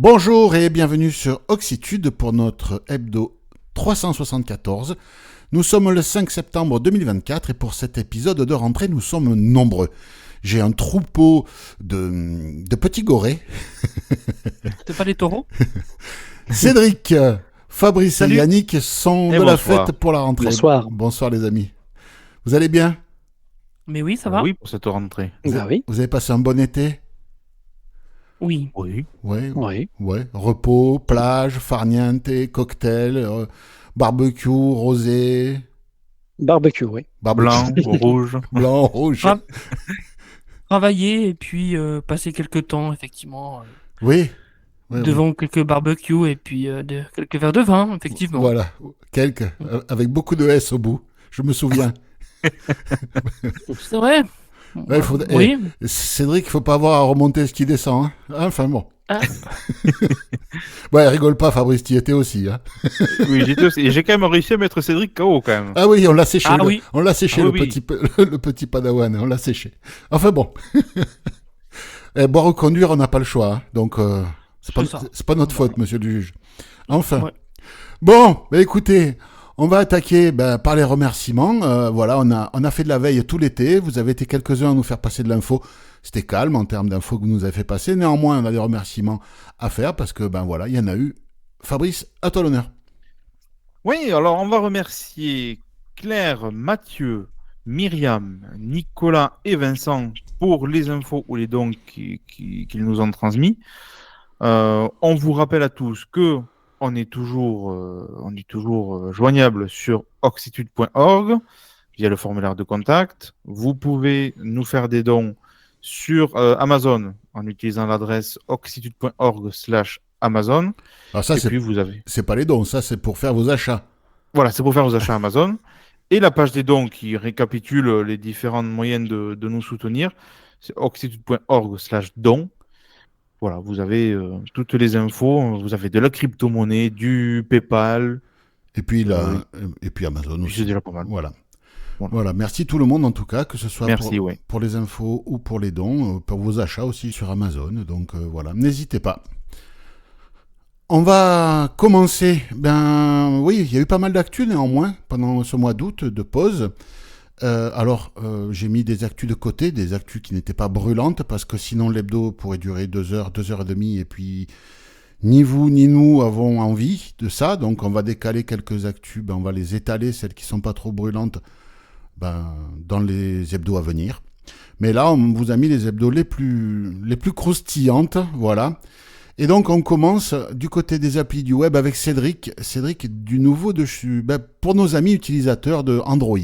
Bonjour et bienvenue sur Oxitude pour notre hebdo 374. Nous sommes le 5 septembre 2024 et pour cet épisode de rentrée, nous sommes nombreux. J'ai un troupeau de petits gorées. C'est pas les taureaux? Cédric, Fabrice Salut. et Yannick sont Et de la bonsoir. fête pour la rentrée. Bonsoir. Bonsoir les amis. Vous allez bien? Mais oui, ça va? Oui, pour cette rentrée. Bah oui, Vous avez passé un bon été? Oui. Oui. Ouais. oui. Ouais. Repos, plage, farniente, cocktail, barbecue, rosé, Barbecue, oui. barbecue. Blanc, rouge. Blanc, rouge. Tra- Travailler et puis passer quelques temps, effectivement, Oui. Ouais, devant quelques barbecues et puis quelques verres de vin, effectivement. voilà, quelques, avec beaucoup de S au bout. Je me souviens. C'est vrai? Ouais, Oui. Cédric, il faut pas avoir à remonter ce qui descend. Hein. Enfin bon. Ah. Ouais, rigole pas, Fabrice, t'y étais aussi. Hein. Oui, j'étais aussi. Et j'ai quand même réussi à mettre Cédric KO quand même. Ah oui, on l'a séché. Ah oui. On l'a séché, Ah le, oui. le petit padawan. On l'a séché. Enfin bon. Boire ou conduire, on n'a pas le choix. Hein. Donc, c'est C'est ça. pas notre faute, monsieur le juge. Enfin. Ouais. Bon, écoutez, on va attaquer par les remerciements. Voilà, on a fait de la veille tout l'été. Vous avez été quelques-uns à nous faire passer de l'info. C'était calme en termes d'infos que vous nous avez fait passer. Néanmoins, on a des remerciements à faire parce que, voilà, il y en a eu. Fabrice, à toi l'honneur. Oui, alors on va remercier Claire, Mathieu, Myriam, Nicolas et Vincent pour les infos ou les dons qu'ils nous ont transmis. On vous rappelle à tous que on est toujours joignable sur oxitude.org via le formulaire de contact. Vous pouvez nous faire des dons sur Amazon en utilisant l'adresse oxitude.org/Amazon. Alors ça, Et puis vous avez... c'est pas les dons, ça c'est pour faire vos achats. Voilà, c'est pour faire vos achats Amazon. Et la page des dons qui récapitule les différents moyens de nous soutenir, c'est oxitude.org/dons. Voilà, vous avez toutes les infos. Vous avez de la crypto-monnaie, du PayPal. Et puis, Oui. et puis Amazon Puis aussi. c'est déjà pas mal. Voilà. Voilà. Voilà, merci tout le monde en tout cas, que ce soit Merci, ouais. pour les infos ou pour les dons, pour vos achats aussi sur Amazon. Donc voilà, n'hésitez pas. On va commencer. Oui, il y a eu pas mal d'actu néanmoins pendant ce mois d'août de pause. J'ai mis des actus de côté, des actus qui n'étaient pas brûlantes, parce que sinon l'hebdo pourrait durer 2 heures, 2 heures et demie, et puis ni vous ni nous avons envie de ça, donc on va décaler quelques actus, on va les étaler, celles qui sont pas trop brûlantes, dans les hebdos à venir. Mais là, on vous a mis les hebdos les plus croustillantes, voilà. Et donc, on commence du côté des applis du web avec Cédric. Cédric, du nouveau pour nos amis utilisateurs de Android.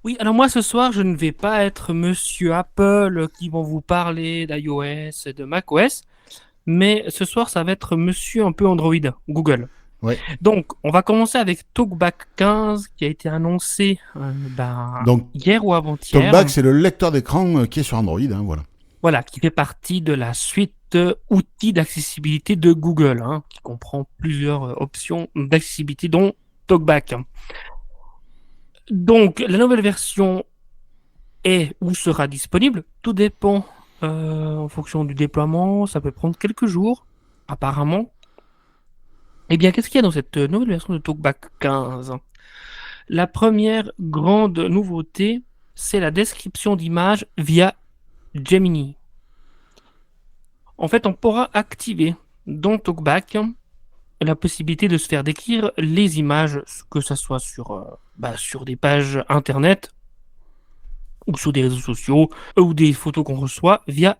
Oui, alors moi ce soir, je ne vais pas être monsieur Apple qui vont vous parler d'iOS et de macOS, mais ce soir, ça va être monsieur un peu Android, Google. Ouais. Donc, on va commencer avec TalkBack 15 qui a été annoncé Donc, hier ou avant-hier. TalkBack, c'est le lecteur d'écran qui est sur Android, hein, voilà. Voilà, qui fait partie de la suite outils d'accessibilité de Google, qui comprend plusieurs options d'accessibilité, dont TalkBack. Donc, la nouvelle version est ou sera disponible. Tout dépend en fonction du déploiement. Ça peut prendre quelques jours, apparemment. Eh bien, qu'est-ce qu'il y a dans cette nouvelle version de TalkBack 15 ? La première grande nouveauté, c'est la description d'image via Gemini. En fait, on pourra activer dans TalkBack la possibilité de se faire décrire les images, que ce soit sur des pages internet ou sur des réseaux sociaux ou des photos qu'on reçoit via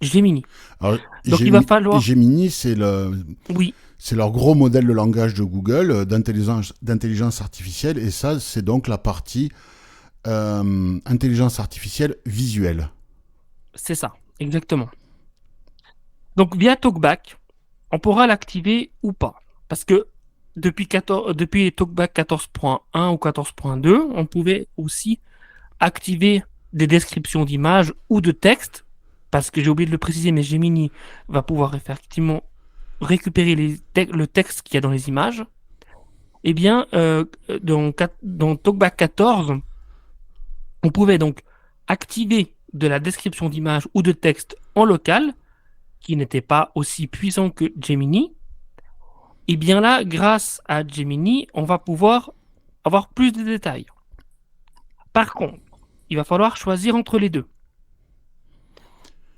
Gemini. Alors, Donc, il va falloir... Gemini, c'est Oui, leur gros modèle de langage de Google, d'intelligence artificielle, et ça, c'est donc la partie intelligence artificielle visuelle. c'est ça, exactement. Donc, via TalkBack, on pourra l'activer ou pas. Parce que depuis TalkBack 14.1 ou 14.2, on pouvait aussi activer des descriptions d'images ou de texte, parce que j'ai oublié de le préciser, mais Gemini va pouvoir effectivement récupérer le texte qu'il y a dans les images. Eh bien, dans TalkBack 14, on pouvait donc activer de la description d'image ou de texte en local qui n'était pas aussi puissant que Gemini, et bien là, grâce à Gemini, on va pouvoir avoir plus de détails. Par contre, il va falloir choisir entre les deux.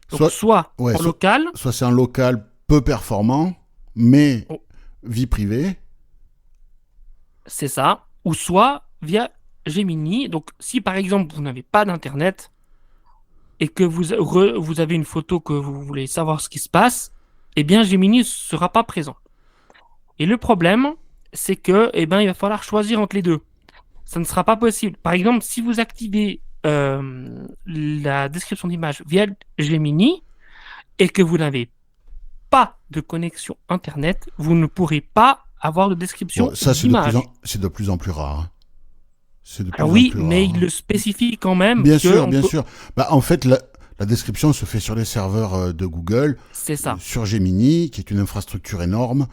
Donc, soit ouais, en local, soit c'est un local peu performant, mais Oh. vie privée. c'est ça, ou soit via Gemini. Donc, si par exemple vous n'avez pas d'internet et que vous avez une photo que vous voulez savoir ce qui se passe, eh bien Gemini ne sera pas présent. Et le problème, c'est que, il va falloir choisir entre les deux. Ça ne sera pas possible. Par exemple, si vous activez la description d'image via Gemini et que vous n'avez pas de connexion Internet, vous ne pourrez pas avoir de description Bon, ça, d'image. c'est de plus en plus rare. Hein. C'est de plus Alors en oui, plus mais rare. il le spécifie quand même. Bien que sûr, on bien peut- sûr. Bah, en fait, la description se fait sur les serveurs de Google, C'est ça. sur Gemini, qui est une infrastructure énorme.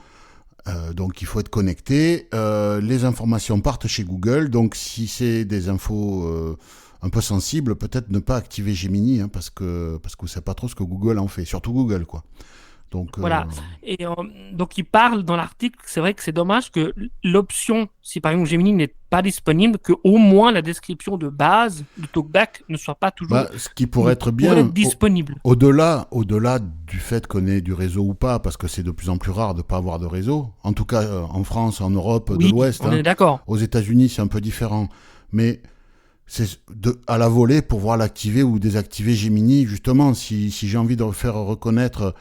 Donc il faut être connecté. Les informations partent chez Google. Donc si c'est des infos un peu sensibles, peut-être ne pas activer Gemini, hein, parce que vous ne savez pas trop ce que Google en fait. Surtout Google, quoi. Donc, Voilà. Et donc, il parle dans l'article, c'est vrai que c'est dommage que l'option, si par exemple Gemini n'est pas disponible, que au moins la description de base du talkback ne soit pas toujours ce qui pourrait être bien, disponible. au-delà du fait qu'on ait du réseau ou pas, parce que c'est de plus en plus rare de ne pas avoir de réseau, en tout cas en France, en Europe Oui, de l'Ouest, on est d'accord. aux États-Unis c'est un peu différent, mais c'est à la volée pour pouvoir l'activer ou désactiver Gemini, justement, si j'ai envie de faire reconnaître,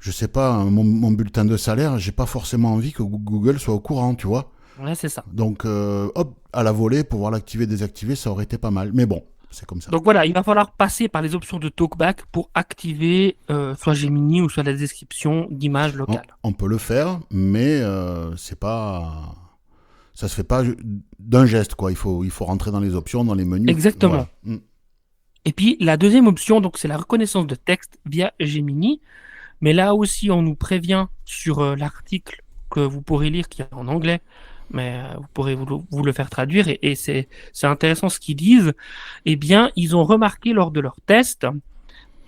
je sais pas, mon bulletin de salaire, j'ai pas forcément envie que Google soit au courant, tu vois. Ouais, c'est ça. Donc, hop, à la volée, pour pouvoir l'activer, désactiver, ça aurait été pas mal. Mais bon, c'est comme ça. Donc voilà, il va falloir passer par les options de talkback pour activer soit Gemini ou soit la description d'image locale. On peut le faire, mais c'est pas... Ça se fait pas d'un geste, quoi. Il faut rentrer dans les options, dans les menus. Exactement. Voilà. Et puis la deuxième option, donc c'est la reconnaissance de texte via Gemini. Mais là aussi, on nous prévient sur l'article que vous pourrez lire, qui est en anglais, mais vous pourrez vous le faire traduire. Et c'est intéressant ce qu'ils disent. Eh bien, ils ont remarqué lors de leur test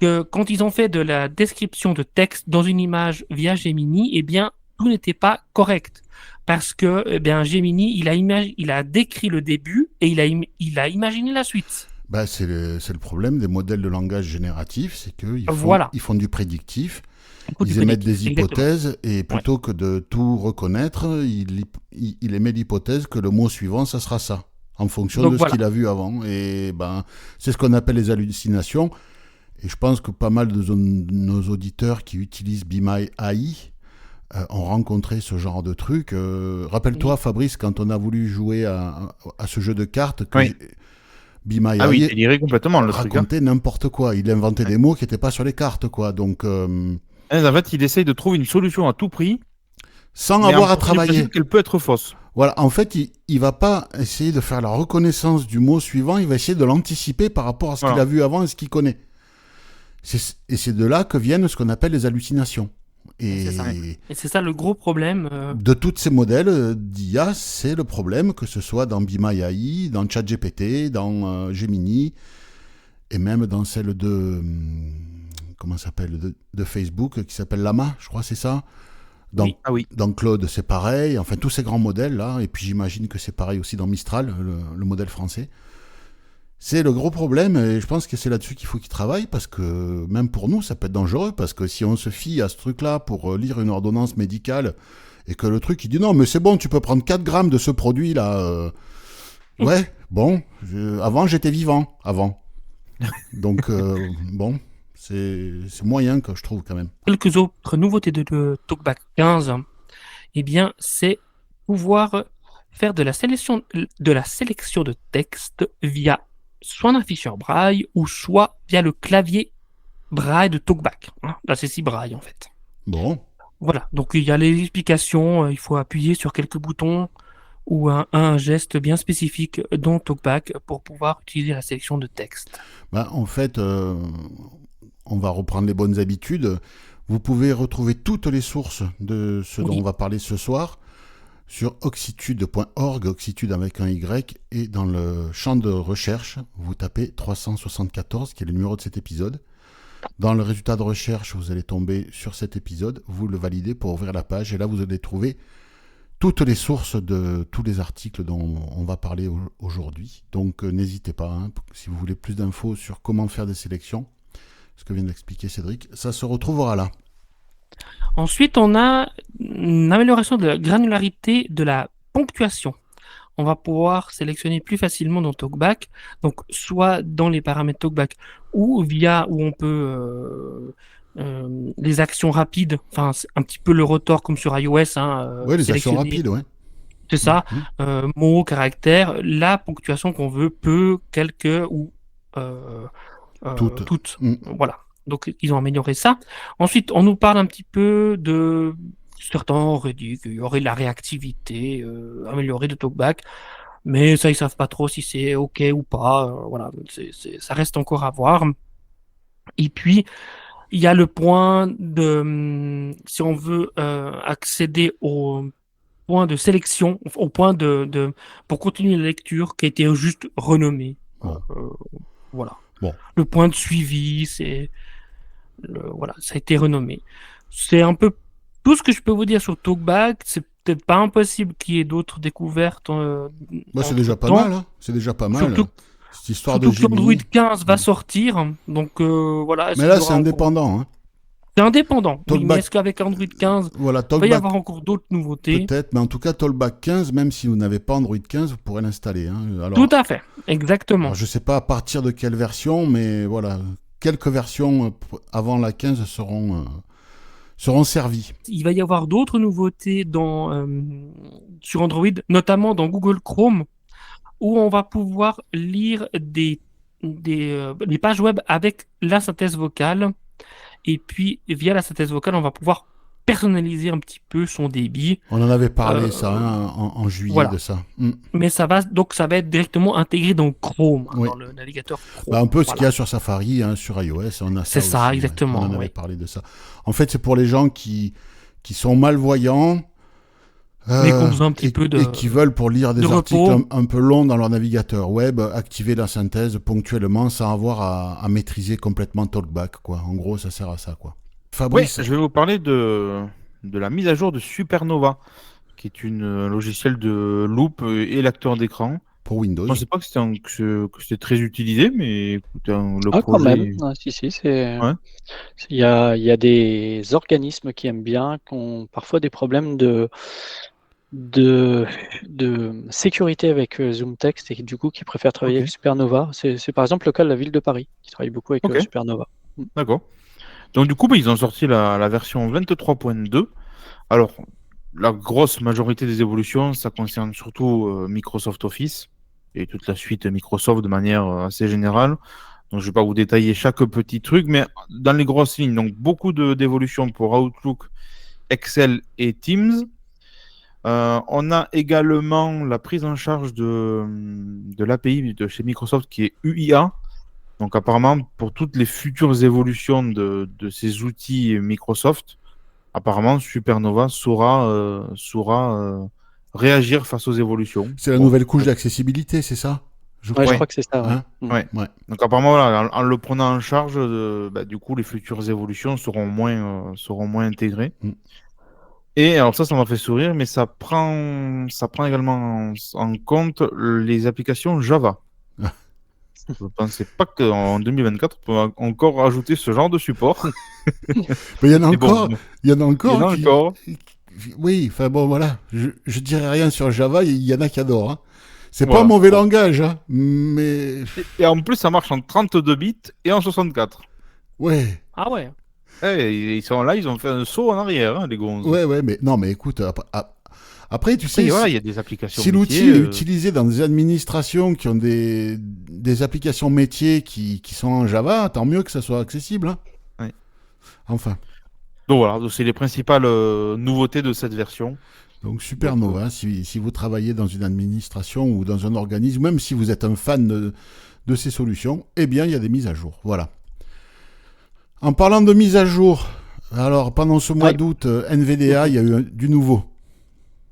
que quand ils ont fait de la description de texte dans une image via Gemini, eh bien, tout n'était pas correct. Parce que eh bien, Gemini, il a décrit le début et il a imaginé la suite. Bah, c'est le problème des modèles de langage génératif, c'est qu'ils ils font du prédictif. Ils émettent des hypothèses et plutôt que de tout reconnaître, il émet l'hypothèse que le mot suivant, ça sera ça, en fonction de ce qu'il a vu avant. Et ben, c'est ce qu'on appelle les hallucinations. Et je pense que pas mal de nos auditeurs qui utilisent Be My AI ont rencontré ce genre de truc. Rappelle-toi, Fabrice, quand on a voulu jouer à ce jeu de cartes, que Be My AI il délirait complètement le truc. Racontait n'importe quoi. Il inventait des mots qui n'étaient pas sur les cartes, quoi. Donc... en fait, il essaye de trouver une solution à tout prix, sans avoir à travailler. Qu'elle peut être fausse. Voilà, en fait, il va pas essayer de faire la reconnaissance du mot suivant, il va essayer de l'anticiper par rapport à ce qu'il a vu avant et ce qu'il connaît. Et c'est de là que viennent ce qu'on appelle les hallucinations. Et c'est ça le gros problème. De tous ces modèles d'IA, c'est le problème, que ce soit dans Be My AI, dans ChatGPT, dans Gemini, et même dans celle de... comment ça s'appelle, de Facebook, qui s'appelle Llama, je crois, c'est ça. Dans Claude, c'est pareil. Enfin, tous ces grands modèles là, et puis j'imagine que c'est pareil aussi dans Mistral, le modèle français. C'est le gros problème, et je pense que c'est là-dessus qu'il faut qu'ils travaillent, parce que même pour nous, ça peut être dangereux, parce que si on se fie à ce truc-là pour lire une ordonnance médicale, et que le truc, il dit non, mais c'est bon, tu peux prendre 4 grammes de ce produit-là. Ouais, bon, avant j'étais vivant, avant. Donc, bon... C'est moyen, que je trouve, quand même. Quelques autres nouveautés de TalkBack 15, eh bien, c'est pouvoir faire de la sélection de texte via soit un fichier braille ou soit via le clavier braille de TalkBack. Là, c'est 6 braille, en fait. Bon. Voilà, donc il y a les explications, il faut appuyer sur quelques boutons ou un geste bien spécifique dans TalkBack pour pouvoir utiliser la sélection de texte. En fait... on va reprendre les bonnes habitudes. Vous pouvez retrouver toutes les sources de ce dont on va parler ce soir sur oxitude.org, oxitude avec un Y, et dans le champ de recherche, vous tapez 374, qui est le numéro de cet épisode. Dans le résultat de recherche, vous allez tomber sur cet épisode, vous le validez pour ouvrir la page, et là vous allez trouver toutes les sources de tous les articles dont on va parler aujourd'hui. Donc n'hésitez pas, hein, si vous voulez plus d'infos sur comment faire des sélections, ce que vient d'expliquer Cédric, ça se retrouvera là. Ensuite, on a une amélioration de la granularité de la ponctuation. On va pouvoir sélectionner plus facilement dans TalkBack, donc soit dans les paramètres TalkBack ou où on peut les actions rapides, enfin c'est un petit peu le rotor comme sur iOS, hein, Oui, les actions sélectionner, rapides, ouais. c'est ça, Mhm. mots, caractères, la ponctuation qu'on veut, peu, quelques ou toutes. Mhm. Voilà. Donc ils ont amélioré ça. Ensuite, on nous parle un petit peu de certains auraient dit qu'il y aurait de la réactivité améliorée de TalkBack. Mais ça, ils savent pas trop si c'est OK ou pas. Voilà, ça reste encore à voir. Et puis, il y a le point si on veut accéder au point de sélection, au point pour continuer la lecture, qui a été juste renommé. Bon. Voilà. Bon. Le point de suivi, voilà, ça a été renommé. C'est un peu tout ce que je peux vous dire sur TalkBack. C'est peut-être pas impossible qu'il y ait d'autres découvertes. C'est déjà pas entre-temps. mal, hein. C'est déjà pas mal. Surtout, Cette histoire surtout de que Android Gemini. 15 va sortir. Donc voilà. Mais là, c'est indépendant. Hein. C'est indépendant. Oui, TalkBack. mais est-ce qu'avec Android 15, voilà, il va y avoir encore d'autres nouveautés? Peut-être, mais en tout cas, TalkBack 15, même si vous n'avez pas Android 15, vous pourrez l'installer. Hein. Alors, tout à fait, exactement. Alors, je ne sais pas à partir de quelle version, mais voilà, quelques versions avant la 15 seront servies. Il va y avoir d'autres nouveautés sur Android, notamment dans Google Chrome, où on va pouvoir lire des pages web avec la synthèse vocale. Et puis, via la synthèse vocale, on va pouvoir personnaliser un petit peu son débit. On en avait parlé, ça, hein, en juillet, voilà. De ça. Mais ça va être directement intégré dans Chrome, oui. Dans le navigateur Chrome. Un peu ce qu'il y a sur Safari, hein, sur iOS, on a ça. C'est ça, aussi, exactement. On en avait parlé de ça. En fait, c'est pour les gens qui sont malvoyants. Mais qu'on besoin un petit peu et qui veulent, pour lire des articles un peu longs dans leur navigateur web, activer la synthèse ponctuellement sans avoir à maîtriser complètement TalkBack, quoi. En gros, ça sert à ça, quoi. Fabrice. Oui, je vais vous parler de la mise à jour de Supernova, qui est un logiciel de loupe et lecteur d'écran. Pour Windows. Je ne sais pas que c'était très utilisé, mais écoutez, le projet... quand même. Ah, si, c'est... Ouais. Il y a des organismes qui aiment bien, qui ont parfois des problèmes de sécurité avec ZoomText et du coup qui préfèrent travailler avec Supernova. C'est par exemple le cas de la ville de Paris, qui travaille beaucoup avec Supernova. D'accord. Donc du coup, ils ont sorti la version 23.2. Alors, la grosse majorité des évolutions, ça concerne surtout Microsoft Office et toute la suite Microsoft de manière assez générale. Donc je ne vais pas vous détailler chaque petit truc, mais dans les grosses lignes, donc beaucoup d'évolutions pour Outlook, Excel et Teams. On a également la prise en charge de l'API de chez Microsoft qui est UIA. Donc apparemment, pour toutes les futures évolutions de ces outils Microsoft, apparemment Supernova saura réagir face aux évolutions. C'est la nouvelle couche d'accessibilité, c'est ça? Je crois que c'est ça. Hein ouais. Donc apparemment, voilà, en le prenant en charge, du coup, les futures évolutions seront moins intégrées. Et alors ça m'a fait sourire, mais ça prend également en compte les applications Java. Je ne pensais pas qu'en 2024, on peut encore rajouter ce genre de support. Mais il y en a encore. Il y en a encore. Oui, enfin bon, voilà. Je dirais rien sur Java, il y en a qui adorent. Hein. C'est pas un mauvais langage, hein, mais... Et en plus, ça marche en 32 bits et en 64. Ouais. Ah ouais. Ils sont là, ils ont fait un saut en arrière, hein, les gonzes. Ouais, mais non, mais écoute, après, tu sais, il y a des applications. Si l'outil est utilisé dans des administrations qui ont des applications métiers qui sont en Java, tant mieux que ça soit accessible. Hein. Ouais. Enfin. Donc voilà, c'est les principales nouveautés de cette version. Donc Supernova, si vous travaillez dans une administration ou dans un organisme, même si vous êtes un fan de ces solutions, eh bien, il y a des mises à jour. Voilà. En parlant de mise à jour, alors pendant ce mois d'août, NVDA, il y a eu du nouveau.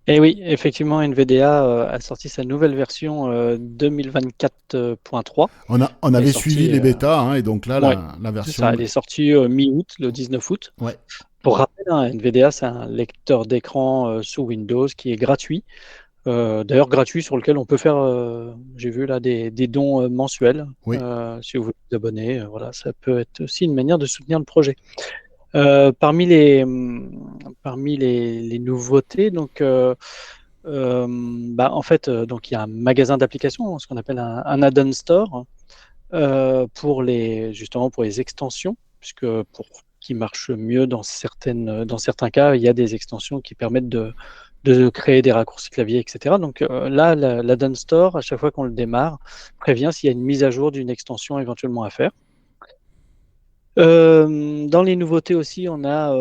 Et oui, effectivement, NVIDIA a sorti sa nouvelle version 2024.3. On Elle est avait sortie, suivi les bêtas, hein, et donc là, ouais, la c'est ça, version. elle est sortie mi-août, le 19 août. Ouais. Pour rappel, hein, NVIDIA, c'est un lecteur d'écran sous Windows qui est gratuit. D'ailleurs, gratuit, sur lequel on peut faire, j'ai vu là, des dons mensuels. Oui. Si vous voulez vous abonner, voilà, ça peut être aussi une manière de soutenir le projet. Parmi les nouveautés, donc, en fait, donc il y a un magasin d'applications, ce qu'on appelle un add-on store, justement pour les extensions, puisque pour qui marche mieux dans certains cas, il y a des extensions qui permettent de créer des raccourcis clavier, etc. Donc là, l'add-on store, à chaque fois qu'on le démarre, prévient s'il y a une mise à jour d'une extension éventuellement à faire. Dans les nouveautés aussi, on a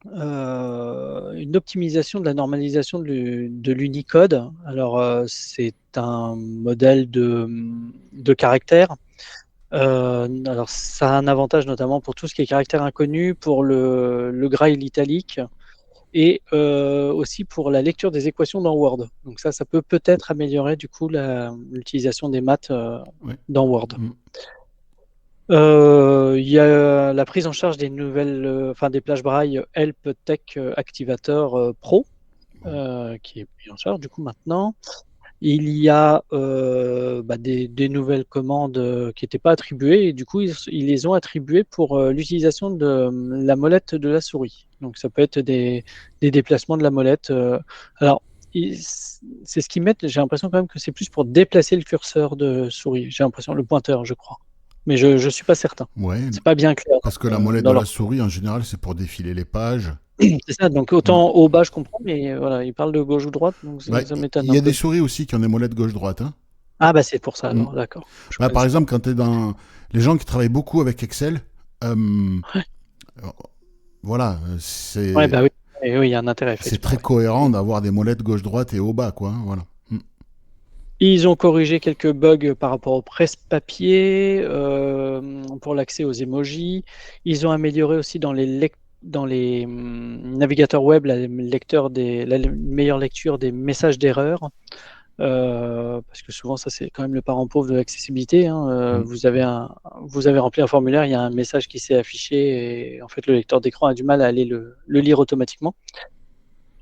une optimisation de la normalisation de l'Unicode. Alors, c'est un modèle de caractères. Alors, ça a un avantage notamment pour tout ce qui est caractère inconnu, pour le braille italique et aussi pour la lecture des équations dans Word. Donc ça peut peut-être améliorer du coup l'utilisation des maths dans Word. Il y a la prise en charge des des plages braille Help Tech Activator Pro qui est pris en charge du coup maintenant. Il y a des nouvelles commandes qui n'étaient pas attribuées et du coup ils les ont attribuées pour l'utilisation de la molette de la souris. Donc ça peut être des déplacements de la molette. Alors c'est ce qu'ils mettent. J'ai l'impression quand même que c'est plus pour déplacer le curseur de souris. J'ai l'impression le pointeur, je crois. Mais je suis pas certain. Ouais. C'est pas bien clair. Parce que la molette de la souris, en général, c'est pour défiler les pages. C'est ça, donc autant au bas je comprends, mais voilà, il parle de gauche ou droite, donc ça m'étonne. Il y a des souris aussi qui ont des molettes gauche-droite. Hein. Ah bah c'est pour ça alors, d'accord. Par exemple, quand tu es dans... Les gens qui travaillent beaucoup avec Excel, voilà, c'est... Ouais, bah oui, il y a un intérêt. C'est très cohérent d'avoir des molettes gauche-droite et au bas, quoi. Voilà. Ils ont corrigé quelques bugs par rapport au presse-papier, pour l'accès aux emojis. Ils ont amélioré aussi dans les navigateurs web la meilleure lecture des messages d'erreur. Parce que souvent, ça c'est quand même le parent pauvre de l'accessibilité. Hein. Vous avez rempli un formulaire, il y a un message qui s'est affiché et en fait le lecteur d'écran a du mal à aller le lire automatiquement.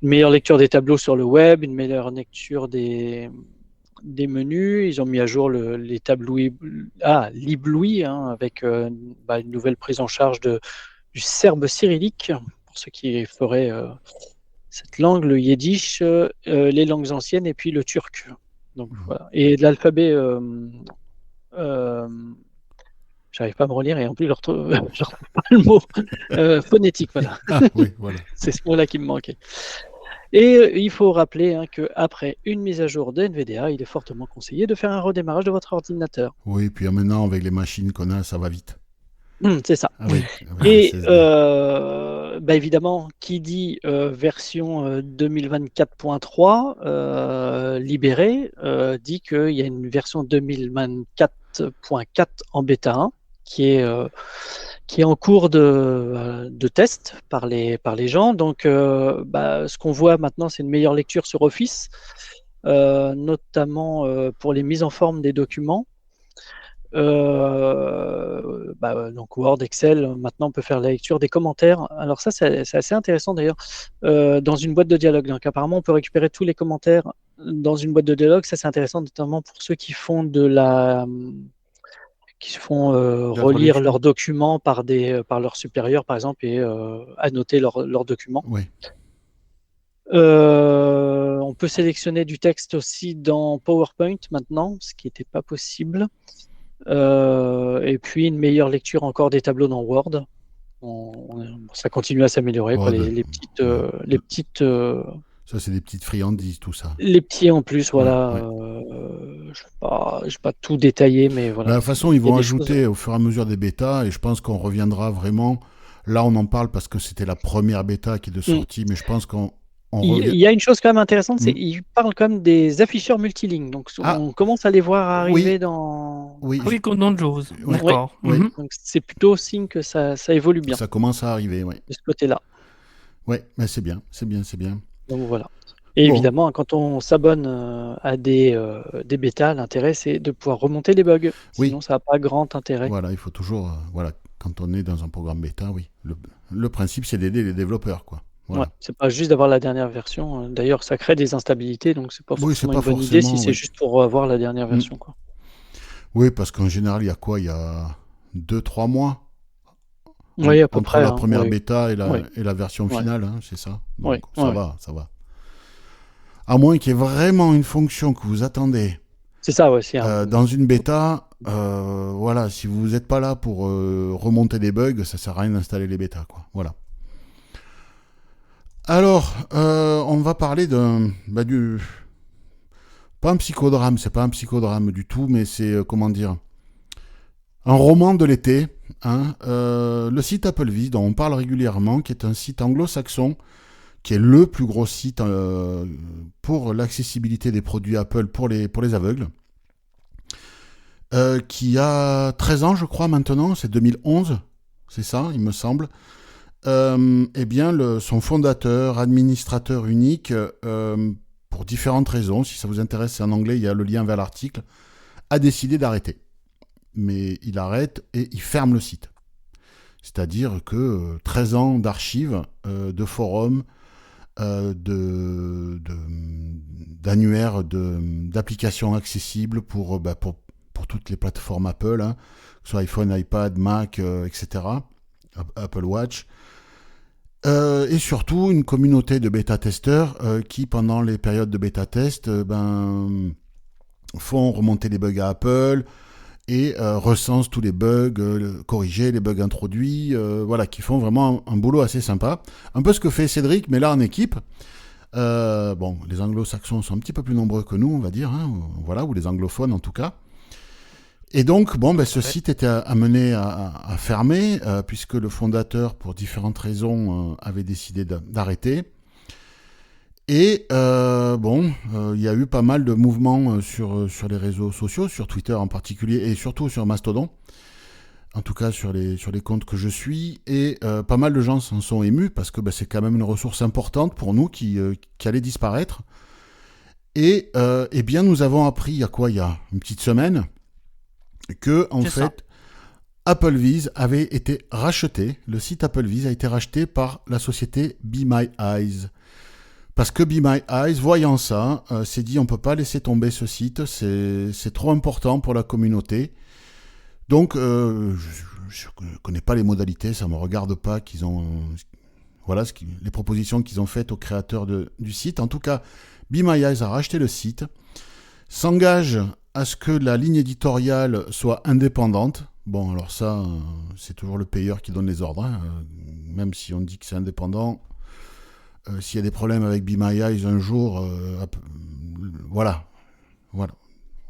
Une meilleure lecture des tableaux sur le web, une meilleure lecture des menus. Ils ont mis à jour les tableaux LibLouis avec une nouvelle prise en charge du serbe cyrillique pour ceux qui feraient cette langue, le yiddish, les langues anciennes et puis le turc. Donc voilà. Et de l'alphabet, j'arrive pas à me relire et en plus je retrouve pas le mot phonétique. Voilà. Ah, oui, voilà. C'est ce mot-là qui me manquait. Et il faut rappeler qu'après une mise à jour de NVIDIA, il est fortement conseillé de faire un redémarrage de votre ordinateur. Oui, puis maintenant, avec les machines qu'on a, ça va vite. C'est ça. Ah, oui. Et évidemment, qui dit version 2024.3 libérée, dit qu'il y a une version 2024.4 en bêta 1 qui est en cours de test par les gens. Donc, ce qu'on voit maintenant, c'est une meilleure lecture sur Office, notamment pour les mises en forme des documents. Donc Word, Excel, maintenant on peut faire la lecture des commentaires. Alors ça, c'est assez intéressant d'ailleurs, dans une boîte de dialogue. Donc apparemment, on peut récupérer tous les commentaires dans une boîte de dialogue. Ça, c'est intéressant notamment pour ceux qui font relire leurs documents par leurs supérieurs, par exemple, et annoter leurs documents. Oui. On peut sélectionner du texte aussi dans PowerPoint maintenant, ce qui n'était pas possible. Et puis une meilleure lecture encore des tableaux dans Word. Ça continue à s'améliorer. Les petites. Ça, c'est des petites friandises, tout ça. Les petits en plus, voilà. Je ne vais pas tout détailler, mais voilà. De toute façon, ils vont ajouter au fur et à mesure des bêtas, et je pense qu'on reviendra vraiment. Là, on en parle parce que c'était la première bêta qui est de sortie, mais je pense qu'on il y a une chose quand même intéressante, c'est qu'ils parlent quand même des afficheurs multilignes. Donc on commence à les voir arriver dans... Oui, comme dans Jaws. D'accord. Oui. Donc c'est plutôt signe que ça évolue bien. Ça commence à arriver, oui. De ce côté-là. Oui, mais c'est bien. Donc voilà. Et Bon. évidemment, quand on s'abonne à des bêtas, l'intérêt c'est de pouvoir remonter les bugs. Oui. Sinon, ça n'a pas grand intérêt. Voilà, il faut toujours, voilà, quand on est dans un programme bêta, oui. Le principe, c'est d'aider les développeurs, quoi. Voilà. Ouais, c'est pas juste d'avoir la dernière version. D'ailleurs, ça crée des instabilités, donc c'est pas Oui, c'est forcément pas une bonne idée si forcément, c'est oui. juste pour avoir la dernière version, quoi. Oui, parce qu'en général, il y a quoi? Il y a 2-3 mois Oui, à peu entre près. la hein, première oui. bêta Oui. et la version Ouais. finale, hein, c'est ça. Oui, Donc, ça ouais. va, ça va. À moins qu'il y ait vraiment une fonction que vous attendez C'est ça, ouais. C'est un... dans une bêta, voilà, si vous n'êtes pas là pour remonter des bugs, ça sert à rien d'installer les bêtas, quoi. Voilà. Alors, on va parler du... Pas un psychodrame, c'est pas un psychodrame du tout, mais c'est, comment dire, un roman de l'été. Hein, le site Applevis, dont on parle régulièrement, qui est un site anglo-saxon, qui est le plus gros site pour l'accessibilité des produits Apple pour les aveugles, qui a 13 ans, je crois, maintenant, c'est 2011, c'est ça, il me semble. Eh bien, son fondateur, administrateur unique, pour différentes raisons, si ça vous intéresse, c'est en anglais, il y a le lien vers l'article, a décidé d'arrêter. Mais il arrête et il ferme le site. C'est-à-dire que 13 ans d'archives, de forums, d'annuaires, d'applications accessibles pour toutes les plateformes Apple, hein, que ce soit iPhone, iPad, Mac, etc., Apple Watch, et surtout une communauté de bêta-testeurs qui, pendant les périodes de bêta-test, font remonter les bugs à Apple et recensent tous les bugs, corriger les bugs introduits, voilà, qui font vraiment un boulot assez sympa. Un peu ce que fait Cédric, mais là en équipe. Bon, les anglo-saxons sont un petit peu plus nombreux que nous, on va dire, hein, voilà, ou les anglophones en tout cas. Et donc, bon, ce site était amené à fermer, puisque le fondateur, pour différentes raisons, avait décidé d'arrêter. Et il y a eu pas mal de mouvements sur les réseaux sociaux, sur Twitter en particulier, et surtout sur Mastodon, en tout cas sur les comptes que je suis, et pas mal de gens s'en sont émus, parce que c'est quand même une ressource importante pour nous qui allait disparaître. Et eh bien, nous avons appris, il y a une petite semaine, que en fait, Applevis avait été racheté, le site Applevis a été racheté par la société Be My Eyes. Parce que Be My Eyes, voyant ça, s'est dit on ne peut pas laisser tomber ce site, c'est trop important pour la communauté. Donc, je ne connais pas les modalités, ça ne me regarde pas qu'ils ont... voilà les propositions qu'ils ont faites aux créateurs du site. En tout cas, Be My Eyes a racheté le site, s'engage à ce que la ligne éditoriale soit indépendante. Bon, alors ça, c'est toujours le payeur qui donne les ordres, hein. Même si on dit que c'est indépendant... s'il y a des problèmes avec Be My Eyes un jour, voilà.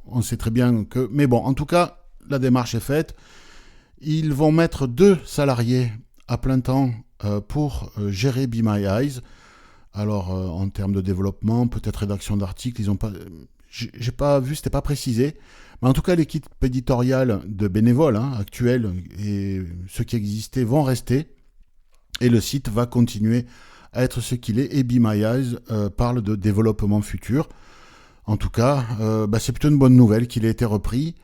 On sait très bien que... Mais bon, en tout cas, la démarche est faite. Ils vont mettre 2 salariés à plein temps pour gérer Be My Eyes. Alors, en termes de développement, peut-être rédaction d'articles, ils ont pas... J'ai pas vu, c'était pas précisé. Mais en tout cas, l'équipe éditoriale de bénévoles actuelle et ceux qui existaient vont rester. Et le site va continuer à être ce qu'il est, et Be My Eyes parle de développement futur. En tout cas, c'est plutôt une bonne nouvelle qu'il ait été repris.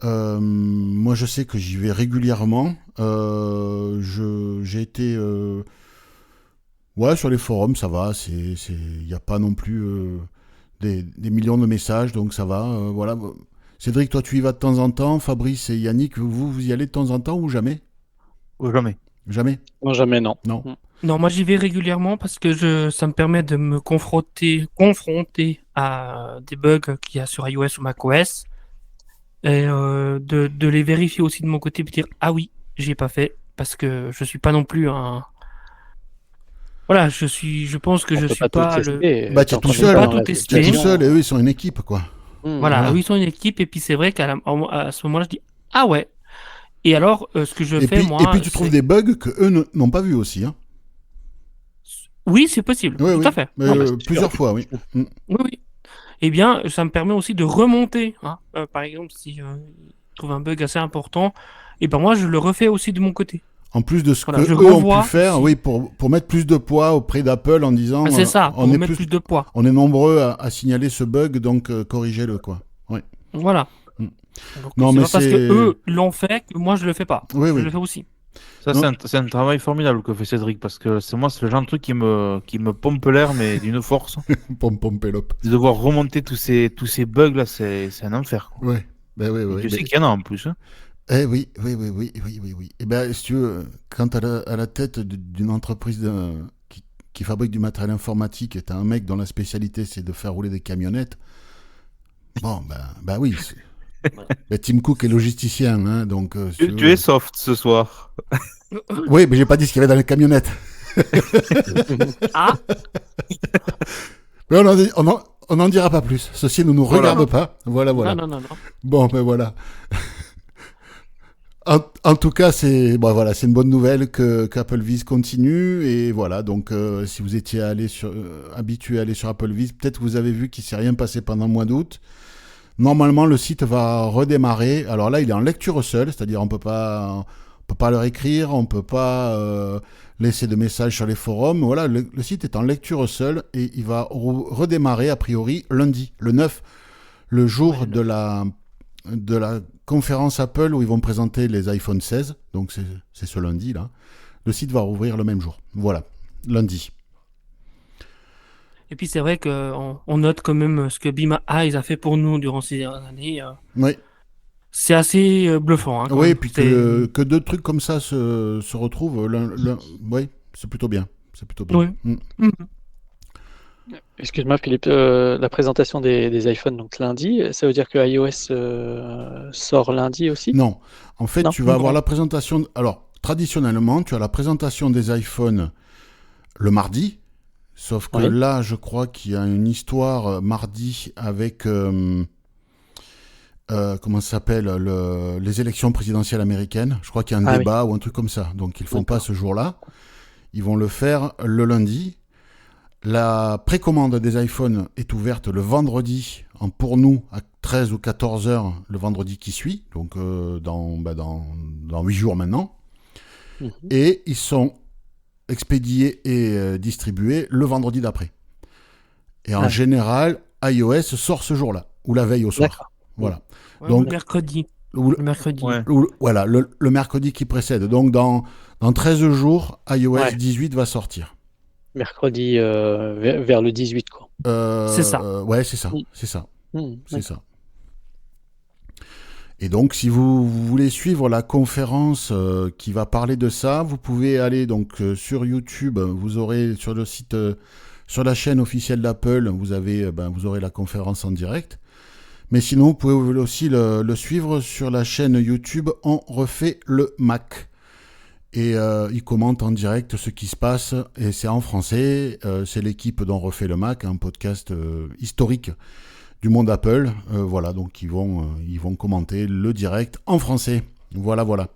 Moi, je sais que j'y vais régulièrement. J'ai été... sur les forums, ça va. Il n'y a pas non plus des millions de messages, donc ça va. Voilà. Cédric, toi, tu y vas de temps en temps. Fabrice et Yannick, vous y allez de temps en temps ou jamais? Jamais. Jamais? Non, jamais, non. Non. Non, moi j'y vais régulièrement parce que ça me permet de me confronter à des bugs qu'il y a sur iOS ou macOS et de les vérifier aussi de mon côté et me dire ah oui, j'ai pas fait parce que je suis pas non plus un... Voilà, je pense que On je peut suis pas tout pas tester. le... Tu es T'es en tout train de seul. faire Pas tout la tester. Tu es tout testation. seul et eux, ils sont une équipe, quoi. Voilà, Voilà. eux ils sont une équipe et puis c'est vrai à ce moment-là je dis ah ouais. Et alors ce que je Et fais puis, moi... et puis tu trouves des bugs que eux n'ont pas vu aussi. Hein. Oui, c'est possible, Oui, tout oui. à fait. Mais, Non, mais c'est plusieurs sûr. fois, oui. Mm. Oui, oui. Eh bien, ça me permet aussi de remonter. Par exemple, si je trouve un bug assez important, et ben moi, je le refais aussi de mon côté. En plus de ce Voilà, je que eux ont renvoie pu faire, aussi. oui, pour mettre plus de poids auprès d'Apple en disant C'est ça, pour on est mettre plus de poids. on est nombreux à signaler ce bug, donc corrigez-le, quoi. Ouais. Voilà. Mm. Donc, Non, c'est mais pas parce c'est- que eux l'ont fait que moi je le fais pas. Oui, Je oui. le fais aussi. Ça, Non. c'est un travail formidable que fait Cédric, parce que c'est le genre de truc qui me pompe l'air, mais d'une force. Pom pom pélope. De devoir remonter tous ces bugs-là, c'est un enfer, quoi. Ouais. Ben oui, Et oui. Dieu Ben- sait qu'il y en a en plus, hein. Eh oui, oui, oui, oui, oui, oui, oui. Et ben, si tu veux, quand t'as à la tête d'une entreprise qui fabrique du matériel informatique et t'as un mec dont la spécialité c'est de faire rouler des camionnettes, bon, ben oui. Ben, Tim Cook est logisticien, hein, donc. Si Tu, tu tu veux- es soft ce soir. Oui, mais j'ai pas dit ce qu'il y avait dans les camionnettes. Ah, Mais on en dira pas plus. Ceci ne nous Voilà. regarde pas. Voilà, voilà. non, non, non. Bon, ben voilà. En tout cas, c'est bon, voilà, c'est une bonne nouvelle que qu'AppleVis continue et voilà. Donc, si vous étiez habitué à aller sur AppleVis, peut-être vous avez vu qu'il s'est rien passé pendant le mois d'août. Normalement, le site va redémarrer. Alors là, il est en lecture seule, c'est-à-dire on peut pas leur écrire, on peut pas laisser de messages sur les forums. Voilà, le site est en lecture seule et il va redémarrer a priori lundi, le 9, le jour Ouais, de la conférence Apple où ils vont présenter les iPhone 16. Donc c'est ce lundi là. Le site va rouvrir le même jour. Voilà, lundi. Et puis c'est vrai qu'on on note quand même ce que Be My Eyes a fait pour nous durant ces dernières années. Oui, C'est assez bluffant. Hein, quand oui, même. puis C'est- que deux trucs comme ça se retrouvent. Oui, c'est plutôt bien. C'est plutôt bien. Oui. Mm. Mhm. Excuse-moi, Philippe, la présentation des iPhones, donc lundi, ça veut dire que iOS sort lundi aussi? Non, en fait, Non, tu vas avoir non. la présentation. Alors, traditionnellement, tu as la présentation des iPhones le mardi. Sauf que Oui. là, je crois qu'il y a une histoire mardi avec. Comment ça s'appelle les élections présidentielles américaines. Je crois qu'il y a un Ah oui. débat ou un truc comme ça. Donc, ils ne font pas D'accord. ce jour-là. Ils vont le faire le lundi. La précommande des iPhones est ouverte le vendredi, pour nous, à 13 ou 14 heures, le vendredi qui suit, donc dans 8 jours maintenant. Mhm. Et ils sont expédiés et distribués le vendredi d'après. Et en Ah. général, iOS sort ce jour-là, ou la veille au soir. D'accord. Voilà. Ouais, Donc- le mercredi. Ou- Le mercredi. Ouais. voilà, le mercredi qui précède. Donc dans 13 jours, iOS Ouais. 18 va sortir. Mercredi vers le 18, quoi. C'est ça. Ouais, c'est ça. Oui. C'est ça. Mhm. C'est ça. Et donc, si vous voulez suivre la conférence qui va parler de ça, vous pouvez aller donc sur YouTube. Vous aurez sur le site, sur la chaîne officielle d'Apple, vous aurez la conférence en direct. Mais sinon, vous pouvez aussi le suivre sur la chaîne YouTube On refait le Mac. Et il commente en direct ce qui se passe. Et c'est en français. C'est l'équipe d'On refait le Mac, un podcast historique du monde Apple. Voilà, donc ils vont commenter le direct en français. Voilà, voilà.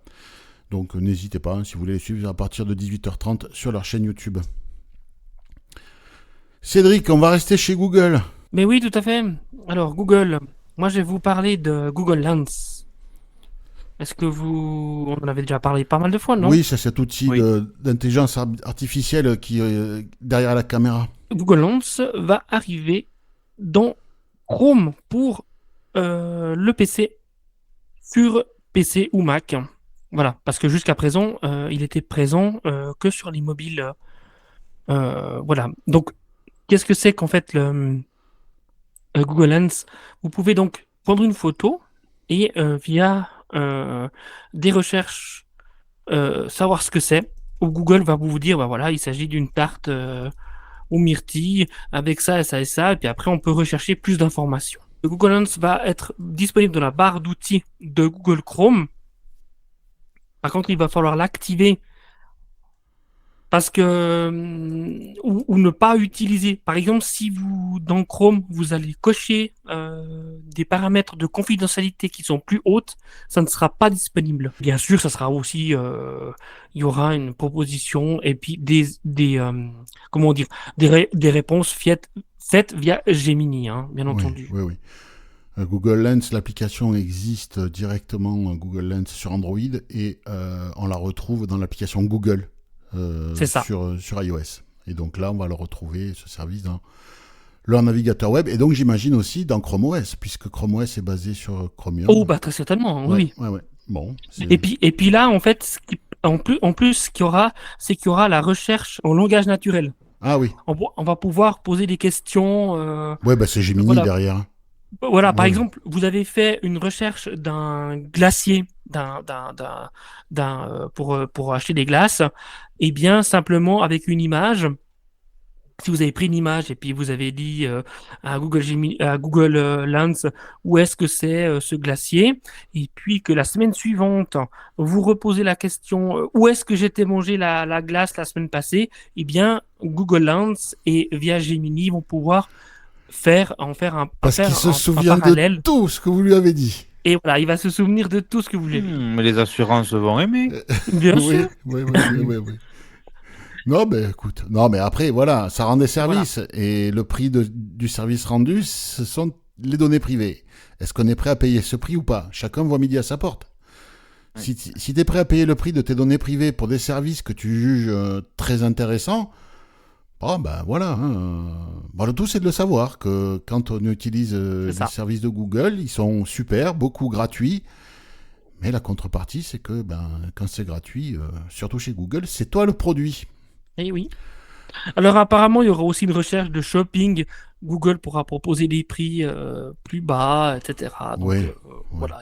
Donc n'hésitez pas, si vous voulez les suivre à partir de 18h30 sur leur chaîne YouTube. Cédric, on va rester chez Google. Mais oui, tout à fait. Alors, Google. Moi, je vais vous parler de Google Lens. Est-ce que vous... On en avait déjà parlé pas mal de fois, non? Oui, c'est cet outil Oui. d'intelligence artificielle qui est derrière la caméra. Google Lens va arriver dans Chrome pour le PC, sur PC ou Mac. Voilà, parce que jusqu'à présent, il était présent que sur les mobiles. Voilà. Donc, qu'est-ce que c'est qu'en fait le Google Lens? Vous pouvez donc prendre une photo et via des recherches savoir ce que c'est. Ou Google va vous dire, bah voilà, il s'agit d'une tarte aux myrtilles avec ça et ça et ça. Et puis après, on peut rechercher plus d'informations. Le Google Lens va être disponible dans la barre d'outils de Google Chrome. Par contre, il va falloir l'activer parce que ou ne pas utiliser. Par exemple, si vous dans Chrome vous allez cocher des paramètres de confidentialité qui sont plus hautes, ça ne sera pas disponible. Bien sûr, ça sera aussi il y aura une proposition et puis des comment dire des réponses faites via Gemini, hein, bien entendu. Oui, oui, oui. Google Lens, l'application existe directement, Google Lens sur Android, et on la retrouve dans l'application Google C'est ça. sur iOS. Et donc là, on va le retrouver, ce service, dans leur navigateur web, et donc j'imagine aussi dans Chrome OS, puisque Chrome OS est basé sur Chromium. Oh, bah très certainement, oui. Ouais. Bon, Et puis là, en fait, en plus, ce qu'il y aura, c'est qu'il y aura la recherche en langage naturel. Ah oui. On va pouvoir poser des questions. Ouais, bah c'est Gemini voilà. derrière. Voilà, par Ouais. exemple, vous avez fait une recherche d'un glacier, pour acheter des glaces. Eh bien, simplement avec une image. Si vous avez pris une image et puis vous avez dit à Google Lens où est-ce que c'est ce glacier, et puis que la semaine suivante, vous reposez la question où est-ce que j'étais mangé la glace la semaine passée, eh bien, Google Lens et via Gemini vont pouvoir en faire Parce qu'il se un souvient de parallèle. tout ce que vous lui avez dit. Et voilà, il va se souvenir de tout ce que vous lui avez dit. Mais les assurances vont aimer. Bien Oui, sûr. oui. Non, mais écoute, non, mais après, voilà, ça rend des services. Et le prix du service rendu, ce sont les données privées. Est-ce qu'on est prêt à payer ce prix ou pas? Chacun voit midi à sa porte. Oui. Si tu es prêt à payer le prix de tes données privées pour des services que tu juges très intéressants, bon, ben voilà. Bon, le tout, c'est de le savoir que quand on utilise C'est les ça. services de Google, ils sont super, beaucoup gratuits. Mais la contrepartie, c'est que quand c'est gratuit, surtout chez Google, c'est toi le produit. Eh oui. Alors apparemment, il y aura aussi une recherche de shopping. Google pourra proposer des prix plus bas, etc. Donc Ouais. voilà.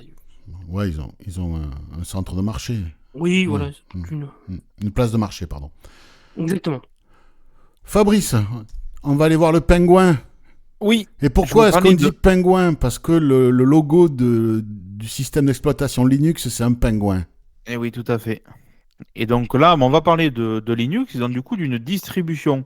Ouais, ils ont un centre de marché. Oui, voilà. Ouais. C'est Une place de marché, pardon. Exactement. Fabrice, on va aller voir le pingouin. Oui. Et Je pourquoi vous est-ce qu'on parlais dit pingouin? Parce que le logo du système d'exploitation Linux, c'est un pingouin. Eh oui, tout à fait. Et donc là, on va parler de Linux et donc du coup d'une distribution.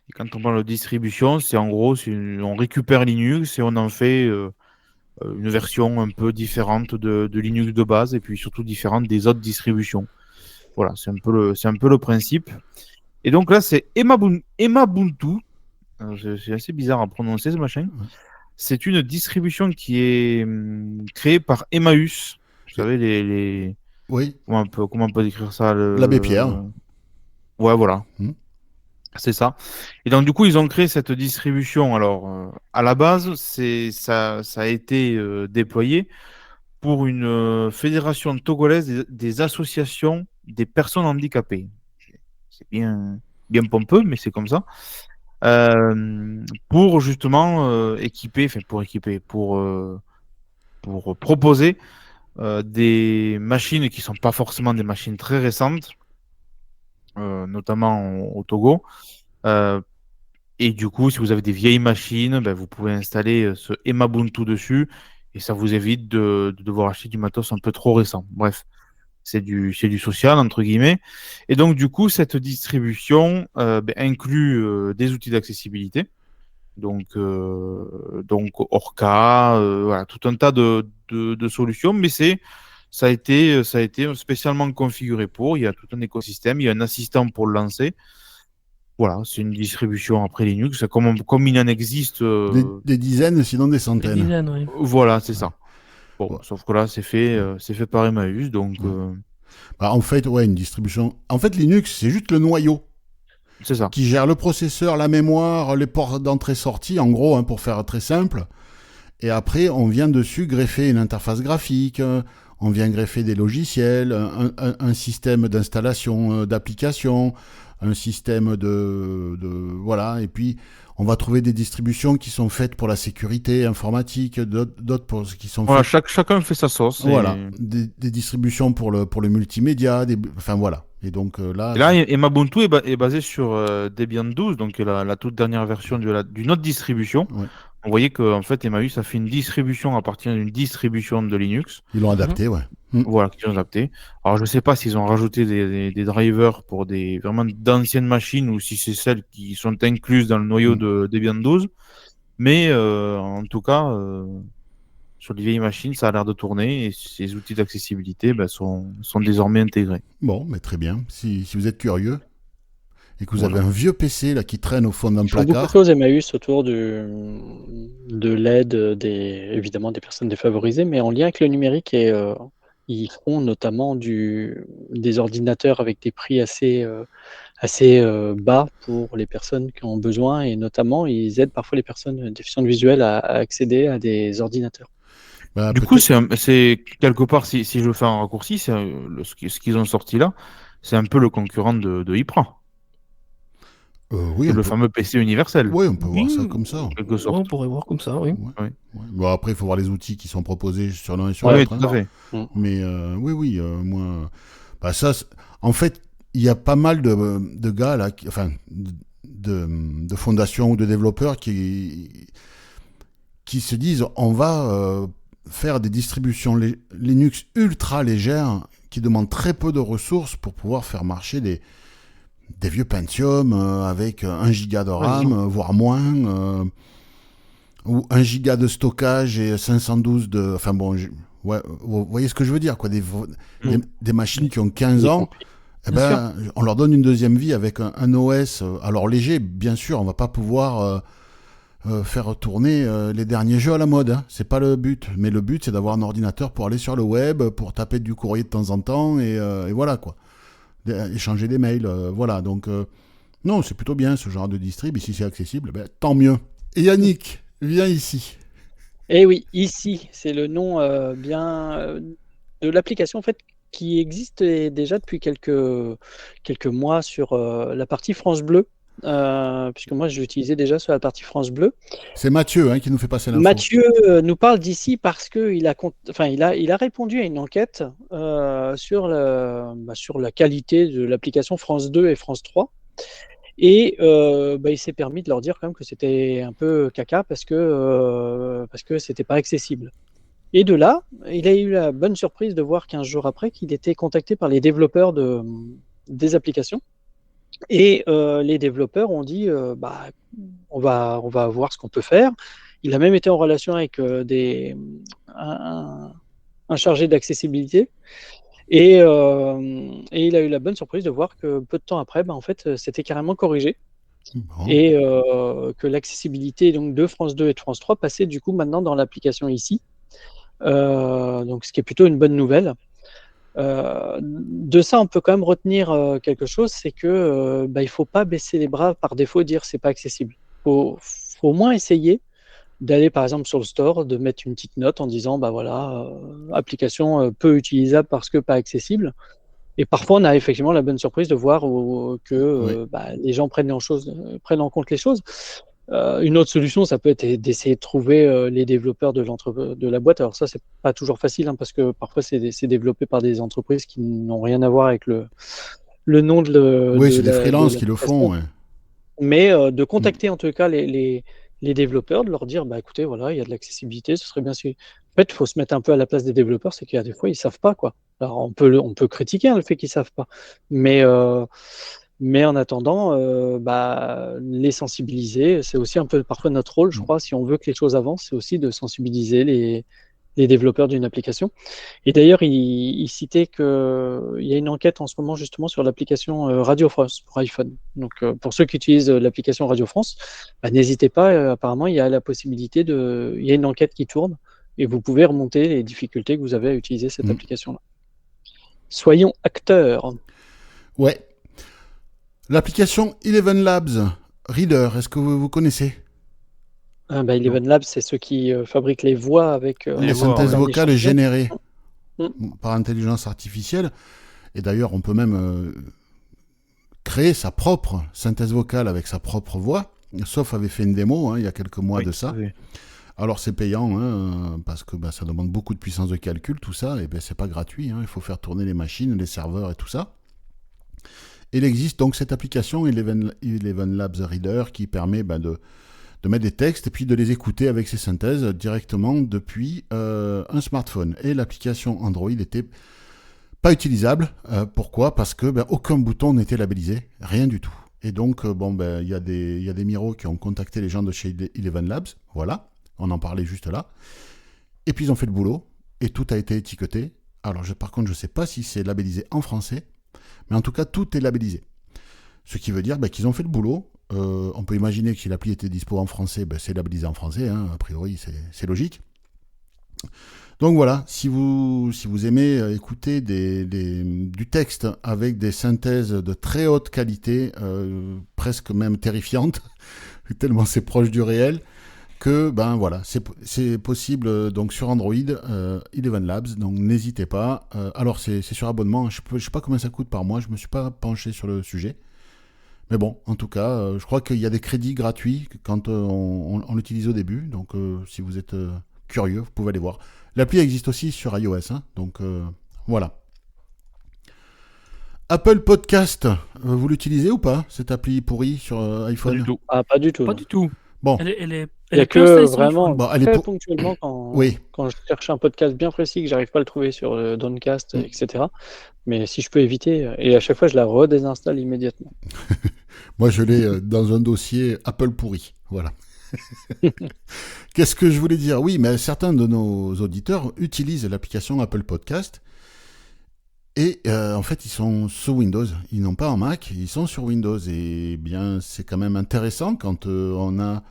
Et quand on parle de distribution, c'est en gros, on récupère Linux et on en fait une version un peu différente de Linux de base et puis surtout différente des autres distributions. Voilà, c'est un peu le principe. Et donc là, c'est Emabuntu. C'est assez bizarre à prononcer ce machin. Ouais. C'est une distribution qui est créée par Emmaüs. Vous savez, les... Oui, Comment on peut décrire ça l'abbé Pierre. Ouais, voilà. Hmm. C'est ça. Et donc, du coup, ils ont créé cette distribution. Alors, à la base, ça a été déployé pour une fédération togolaise des associations des personnes handicapées. C'est bien pompeux, mais c'est comme ça. Pour justement pour proposer des machines qui sont pas forcément des machines très récentes, notamment au Togo. Et du coup, si vous avez des vieilles machines, ben, vous pouvez installer ce Emabuntu dessus et ça vous évite de devoir acheter du matos un peu trop récent. Bref, c'est du social, entre guillemets. Et donc, du coup, cette distribution inclut des outils d'accessibilité. Donc Orca, voilà, tout un tas de solutions, mais ça a été spécialement configuré pour. Il y a tout un écosystème, il y a un assistant pour le lancer. Voilà, c'est une distribution après Linux, comme il en existe. Des dizaines, sinon des Des centaines. dizaines, oui. Voilà, c'est ça. Bon, Ouais. sauf que là, c'est fait par Emmaüs, donc En fait, ouais, une distribution. En fait, Linux, c'est juste le noyau c'est ça. qui gère le processeur, la mémoire, les ports d'entrée-sortie, en gros, pour faire très simple. Et après, on vient dessus greffer une interface graphique, on vient greffer des logiciels, un système d'installation d'applications, un système voilà. Et puis, on va trouver des distributions qui sont faites pour la sécurité informatique, d'autres qui sont Voilà, faites. chacun fait sa sauce. Voilà, des distributions pour le multimédia, enfin voilà. Et donc Et là, Emabuntu est basé sur Debian 12, donc la toute dernière version d'une autre distribution. ouais, Vous voyez qu'en fait, Emmaüs a fait une distribution à partir d'une distribution de Linux. ils l'ont adapté, ouais. Voilà, qu'ils ont adapté. Alors, je ne sais pas s'ils ont rajouté des drivers pour vraiment d'anciennes machines ou si c'est celles qui sont incluses dans le noyau de Debian 12. Mais en tout cas, sur les vieilles machines, ça a l'air de tourner et ces outils d'accessibilité sont désormais intégrés. Bon, mais très bien. Si vous êtes curieux. et que vous Voilà. avez un vieux PC là qui traîne au fond d'un Ils font beaucoup de placard. choses Emmaüs autour de l'aide évidemment des personnes défavorisées, mais en lien avec le numérique et ils font notamment des ordinateurs avec des prix assez bas pour les personnes qui en ont besoin et notamment ils aident parfois les personnes déficientes visuelles à accéder à des ordinateurs. Bah, Du coup, peut-être. c'est quelque part, si je le fais en raccourci, ce qu'ils ont sorti là, c'est un peu le concurrent de Ypra. Oui, C'est le fameux PC universel, on peut voir ça Oui, comme ça. en quelque on sorte. pourrait voir comme ça, oui. Ouais, Oui. ouais. Bon, après, il faut voir les outils qui sont proposés sur l'un et sur Oui, l'autre. tout à fait. Mais oui, moi. Bah, en fait, il y a pas mal de gars, là, enfin, de fondations ou de développeurs qui se disent on va faire des distributions Linux ultra légères qui demandent très peu de ressources pour pouvoir faire marcher des vieux Pentium avec 1 giga de RAM, voire moins, ou 1 giga de stockage et 512 de... Enfin bon, ouais, vous voyez ce que je veux dire, quoi, des machines qui ont 15 ans, eh ben, on leur donne une deuxième vie avec un OS, alors léger, bien sûr, on va pas pouvoir faire tourner les derniers jeux à la mode, hein. C'est pas le but, mais le but c'est d'avoir un ordinateur pour aller sur le web, pour taper du courrier de temps en temps, et voilà, quoi. Échanger des mails, voilà, donc non, c'est plutôt bien ce genre de distrib, et si c'est accessible, ben, tant mieux. Et Yannick, viens ici. Et oui, ici, c'est le nom de l'application en fait qui existe déjà depuis quelques mois sur la partie France Bleu, puisque moi je l'utilisais déjà sur la partie France Bleu. C'est Mathieu qui nous fait passer l'info. Mathieu nous parle d'ici parce qu'il a répondu à une enquête sur la qualité de l'application France 2 et France 3. Et il s'est permis de leur dire quand même que c'était un peu caca parce que c'était pas accessible. Et de là, il a eu la bonne surprise de voir 15 jours après qu'il était contacté par les développeurs des applications. Et les développeurs ont dit on va voir ce qu'on peut faire. Il a même été en relation avec un chargé d'accessibilité. Et il a eu la bonne surprise de voir que peu de temps après, en fait, c'était carrément corrigé. Bon. Et que l'accessibilité donc, de France 2 et de France 3 passait du coup maintenant dans l'application ici. Donc, ce qui est plutôt une bonne nouvelle. De ça, on peut quand même retenir quelque chose, c'est que il faut pas baisser les bras par défaut et dire c'est pas accessible. Faut au moins essayer d'aller par exemple sur le store, de mettre une petite note en disant application peu utilisable parce que pas accessible. Et parfois, on a effectivement la bonne surprise de voir que les gens prennent en compte les choses. Une autre solution, ça peut être d'essayer de trouver les développeurs de la boîte. Alors ça, c'est pas toujours facile parce que parfois, c'est développé par des entreprises qui n'ont rien à voir avec le nom Oui, c'est des freelances qui le font. Ouais. Mais de contacter en tout cas les développeurs, de leur dire écoutez, voilà, il y a de l'accessibilité, ce serait bien si. En fait, il faut se mettre un peu à la place des développeurs, c'est qu'il y a des fois, ils savent pas, quoi. Alors, on peut critiquer le fait qu'ils savent pas. Mais en attendant, les sensibiliser, c'est aussi un peu parfois notre rôle, je crois, si on veut que les choses avancent, c'est aussi de sensibiliser les développeurs d'une application. Et d'ailleurs, il citait qu'il y a une enquête en ce moment justement sur l'application Radio France pour iPhone. Donc, pour ceux qui utilisent l'application Radio France, n'hésitez pas. Apparemment, il y a la possibilité il y a une enquête qui tourne et vous pouvez remonter les difficultés que vous avez à utiliser cette application-là. Soyons acteurs. Ouais. L'application Eleven Labs Reader, est-ce que vous connaissez? Eleven Labs, c'est ceux qui fabriquent les voix avec les synthèses vocales générées Mmh. par intelligence artificielle. Et d'ailleurs, on peut même créer sa propre synthèse vocale avec sa propre voix. Sauf avait fait une démo il y a quelques mois de ça. Oui. Alors c'est payant parce que ça demande beaucoup de puissance de calcul, tout ça, et c'est pas gratuit. Il faut faire tourner les machines, les serveurs et tout ça. Et il existe donc cette application Eleven Labs Reader qui permet de mettre des textes et puis de les écouter avec ces synthèses directement depuis un smartphone. Et l'application Android n'était pas utilisable. Pourquoi? Parce que aucun bouton n'était labellisé, rien du tout. Et donc, il y a des miros qui ont contacté les gens de chez Eleven Labs, voilà, on en parlait juste là. Et puis ils ont fait le boulot, et tout a été étiqueté. Alors par contre, je ne sais pas si c'est labellisé en français, mais en tout cas, tout est labellisé. Ce qui veut dire qu'ils ont fait le boulot. On peut imaginer que si l'appli était dispo en français, c'est labellisé en français, hein, a priori c'est logique. Donc voilà, si vous aimez écouter du texte avec des synthèses de très haute qualité, presque même terrifiantes, tellement c'est proche du réel, que voilà, c'est possible donc sur Android, Eleven Labs, donc n'hésitez pas. Alors c'est sur abonnement, je sais pas combien ça coûte par mois, je me suis pas penché sur le sujet. Mais bon, en tout cas, je crois qu'il y a des crédits gratuits quand on l'utilise au début, donc si vous êtes curieux, vous pouvez aller voir. L'appli existe aussi sur iOS, hein, donc voilà. Apple Podcast, vous l'utilisez ou pas, cette appli pourrie sur iPhone? Pas du tout. Ah, pas du tout. Pas non. du tout. Bon, Elle Il est n'y a plus que installée sur vraiment iPhone. Bon, elle est très pour- ponctuellement oui, quand je cherche un podcast bien précis que j'arrive pas à le trouver sur le Downcast, Mm. etc. Mais si je peux éviter, et à chaque fois je la redésinstalle immédiatement. moi je l'ai dans un dossier Apple pourri, voilà. Qu'est-ce que je voulais dire? Oui, mais certains de nos auditeurs utilisent l'application Apple Podcast et en fait ils sont sur Windows, ils n'ont pas un Mac, ils sont sur Windows et bien c'est quand même intéressant quand on a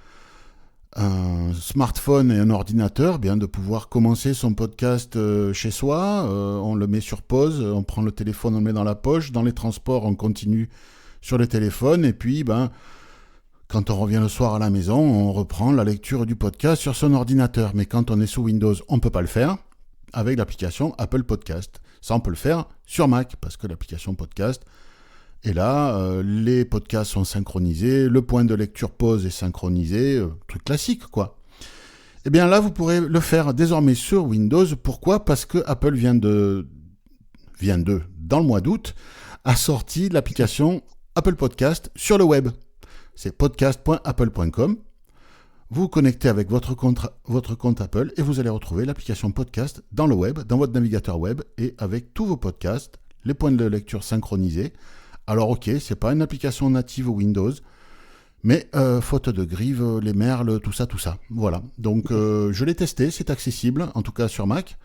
un smartphone et un ordinateur, bien de pouvoir commencer son podcast chez soi, on le met sur pause, on prend le téléphone, on le met dans la poche, dans les transports on continue sur le téléphone et puis quand on revient le soir à la maison, on reprend la lecture du podcast sur son ordinateur. Mais quand on est sous Windows, on ne peut pas le faire avec l'application Apple Podcast. Ça, on peut le faire sur Mac, parce que l'application Podcast est là, les podcasts sont synchronisés, le point de lecture pause est synchronisé, truc classique, quoi. Et bien là, vous pourrez le faire désormais sur Windows. Pourquoi ? Parce que Apple vient de, dans le mois d'août, a sorti l'application Apple Podcast sur le web. C'est podcast.apple.com. Vous vous connectez avec votre compte Apple et vous allez retrouver l'application podcast dans le web, dans votre navigateur web et avec tous vos podcasts, les points de lecture synchronisés. Alors ok, c'est pas une application native Windows, mais faute de grive, les merles, tout ça. Voilà. Donc je l'ai testé, c'est accessible, en tout cas sur Mac.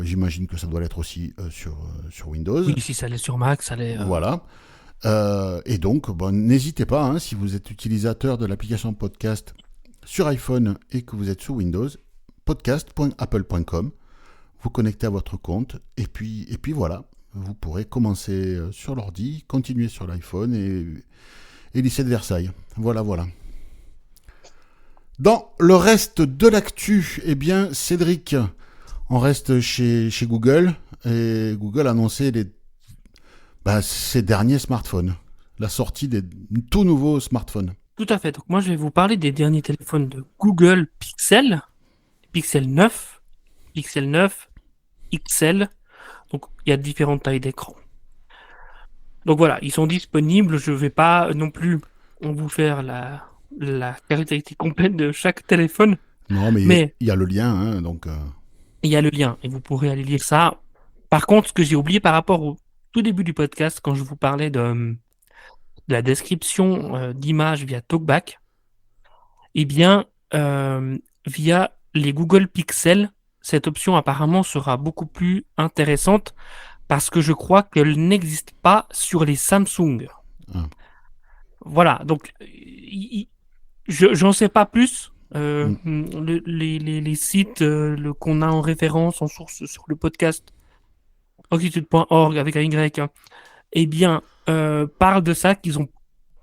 J'imagine que ça doit l'être aussi sur Windows. Oui, si ça l'est sur Mac, ça l'est. Voilà. Et donc, n'hésitez pas, hein, si vous êtes utilisateur de l'application podcast sur iPhone et que vous êtes sous Windows, podcast.apple.com, vous connectez à votre compte et puis voilà, vous pourrez commencer sur l'ordi, continuer sur l'iPhone et lycée de Versailles. Voilà. Dans le reste de l'actu, eh bien, Cédric, on reste chez Google et Google a annoncé ces derniers smartphones, la sortie des tout nouveaux smartphones. Tout à fait. Donc moi, je vais vous parler des derniers téléphones de Google Pixel, Pixel 9, Pixel 9, XL. Donc il y a différentes tailles d'écran. Donc voilà, ils sont disponibles. Je ne vais pas non plus vous faire la caractéristique complète de chaque téléphone. Non, mais il y a le lien, hein, donc. Il y a le lien et vous pourrez aller lire ça. Par contre, ce que j'ai oublié par rapport au tout début du podcast, quand je vous parlais de la description d'image via TalkBack, eh bien, via les Google Pixel, cette option apparemment sera beaucoup plus intéressante parce que je crois qu'elle n'existe pas sur les Samsung. Ah. Voilà, donc j'en sais pas plus. Les sites qu'on a en référence, en source sur le podcast Octitude.org avec un Y, eh bien, parlent de ça, qu'ils ont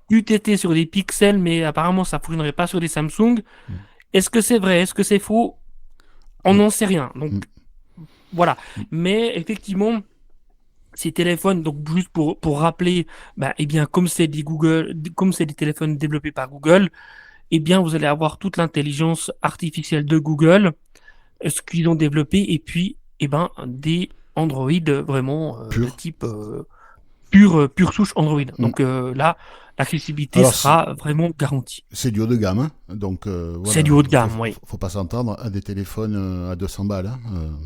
pu tester sur des Pixels, mais apparemment ça ne fonctionnerait pas sur des Samsung. Est-ce que c'est vrai? Est-ce que c'est faux? On n'en sait rien. Donc, voilà. Mais effectivement, ces téléphones, donc juste pour rappeler, eh bien, comme c'est des téléphones développés par Google, eh bien, vous allez avoir toute l'intelligence artificielle de Google, ce qu'ils ont développé, et puis, des Android vraiment de type pure souche Android. Donc là, l'accessibilité sera vraiment garantie. C'est du haut de gamme, hein, donc voilà. C'est du haut de gamme, oui. Faut pas s'entendre à des téléphones à 200 balles. Hein,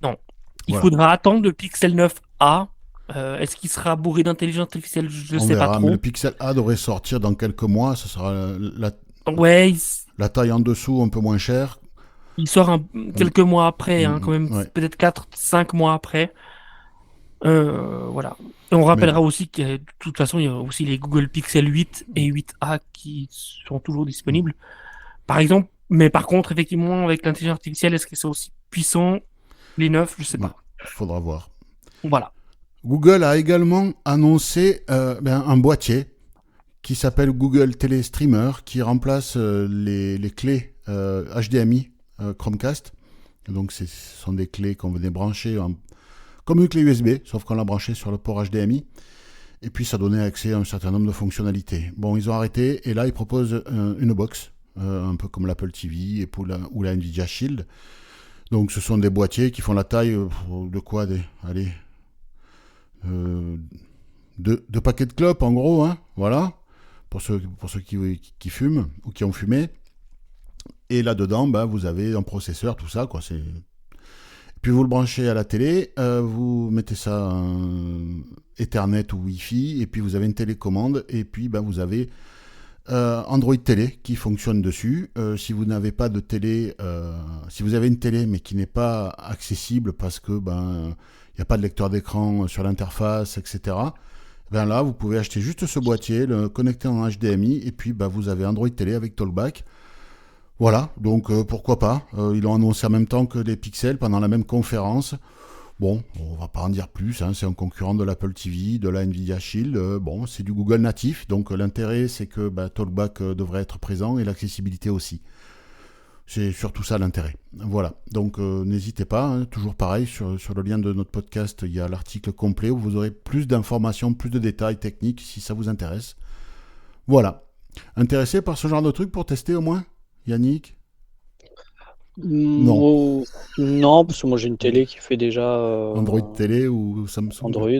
non. Il faudra attendre le Pixel 9A. Est-ce qu'il sera bourré d'intelligence artificielle? Je ne sais pas trop. Mais le Pixel A devrait sortir dans quelques mois. Ce sera la taille en dessous un peu moins chère. Il sort quelques mois après, quand même, peut-être 4-5 mois après. Voilà. Et on rappellera aussi que de toute façon, il y a aussi les Google Pixel 8 et 8A qui sont toujours disponibles. Par exemple, mais par contre, effectivement, avec l'intelligence artificielle, est-ce que c'est aussi puissant les 9? Je sais pas. Faudra voir. Voilà. Google a également annoncé un boîtier qui s'appelle Google Télé Streamer, qui remplace les clés HDMI Chromecast. Donc ce sont des clés qu'on venait brancher comme une clé USB, sauf qu'on l'a branché sur le port HDMI. Et puis ça donnait accès à un certain nombre de fonctionnalités. Bon, ils ont arrêté, et là ils proposent une box, un peu comme l'Apple TV ou la Nvidia Shield. Donc ce sont des boîtiers qui font la taille de quoi deux paquets de clopes en gros, hein, voilà, pour ceux qui fument ou qui ont fumé. Et là-dedans, vous avez un processeur, tout ça, quoi. Puis vous le branchez à la télé, vous mettez ça en Ethernet ou Wi-Fi, et puis vous avez une télécommande, et puis vous avez Android Télé qui fonctionne dessus. Si vous n'avez pas de télé, si vous avez une télé mais qui n'est pas accessible parce que il n'y a pas de lecteur d'écran sur l'interface, etc. Là, vous pouvez acheter juste ce boîtier, le connecter en HDMI, et puis vous avez Android Télé avec Talkback. Voilà, donc pourquoi pas. Ils l'ont annoncé en même temps que les Pixels pendant la même conférence. Bon, on va pas en dire plus, hein, c'est un concurrent de l'Apple TV, de la Nvidia Shield. Bon, c'est du Google natif, donc l'intérêt c'est que Talkback devrait être présent et l'accessibilité aussi. C'est surtout ça l'intérêt. Voilà, donc n'hésitez pas, hein, toujours pareil, sur le lien de notre podcast, il y a l'article complet où vous aurez plus d'informations, plus de détails techniques si ça vous intéresse. Voilà. Intéressé par ce genre de truc pour tester au moins, Yannick? Non. Non, parce que moi j'ai une télé qui fait déjà Android Télé ou Samsung? Android,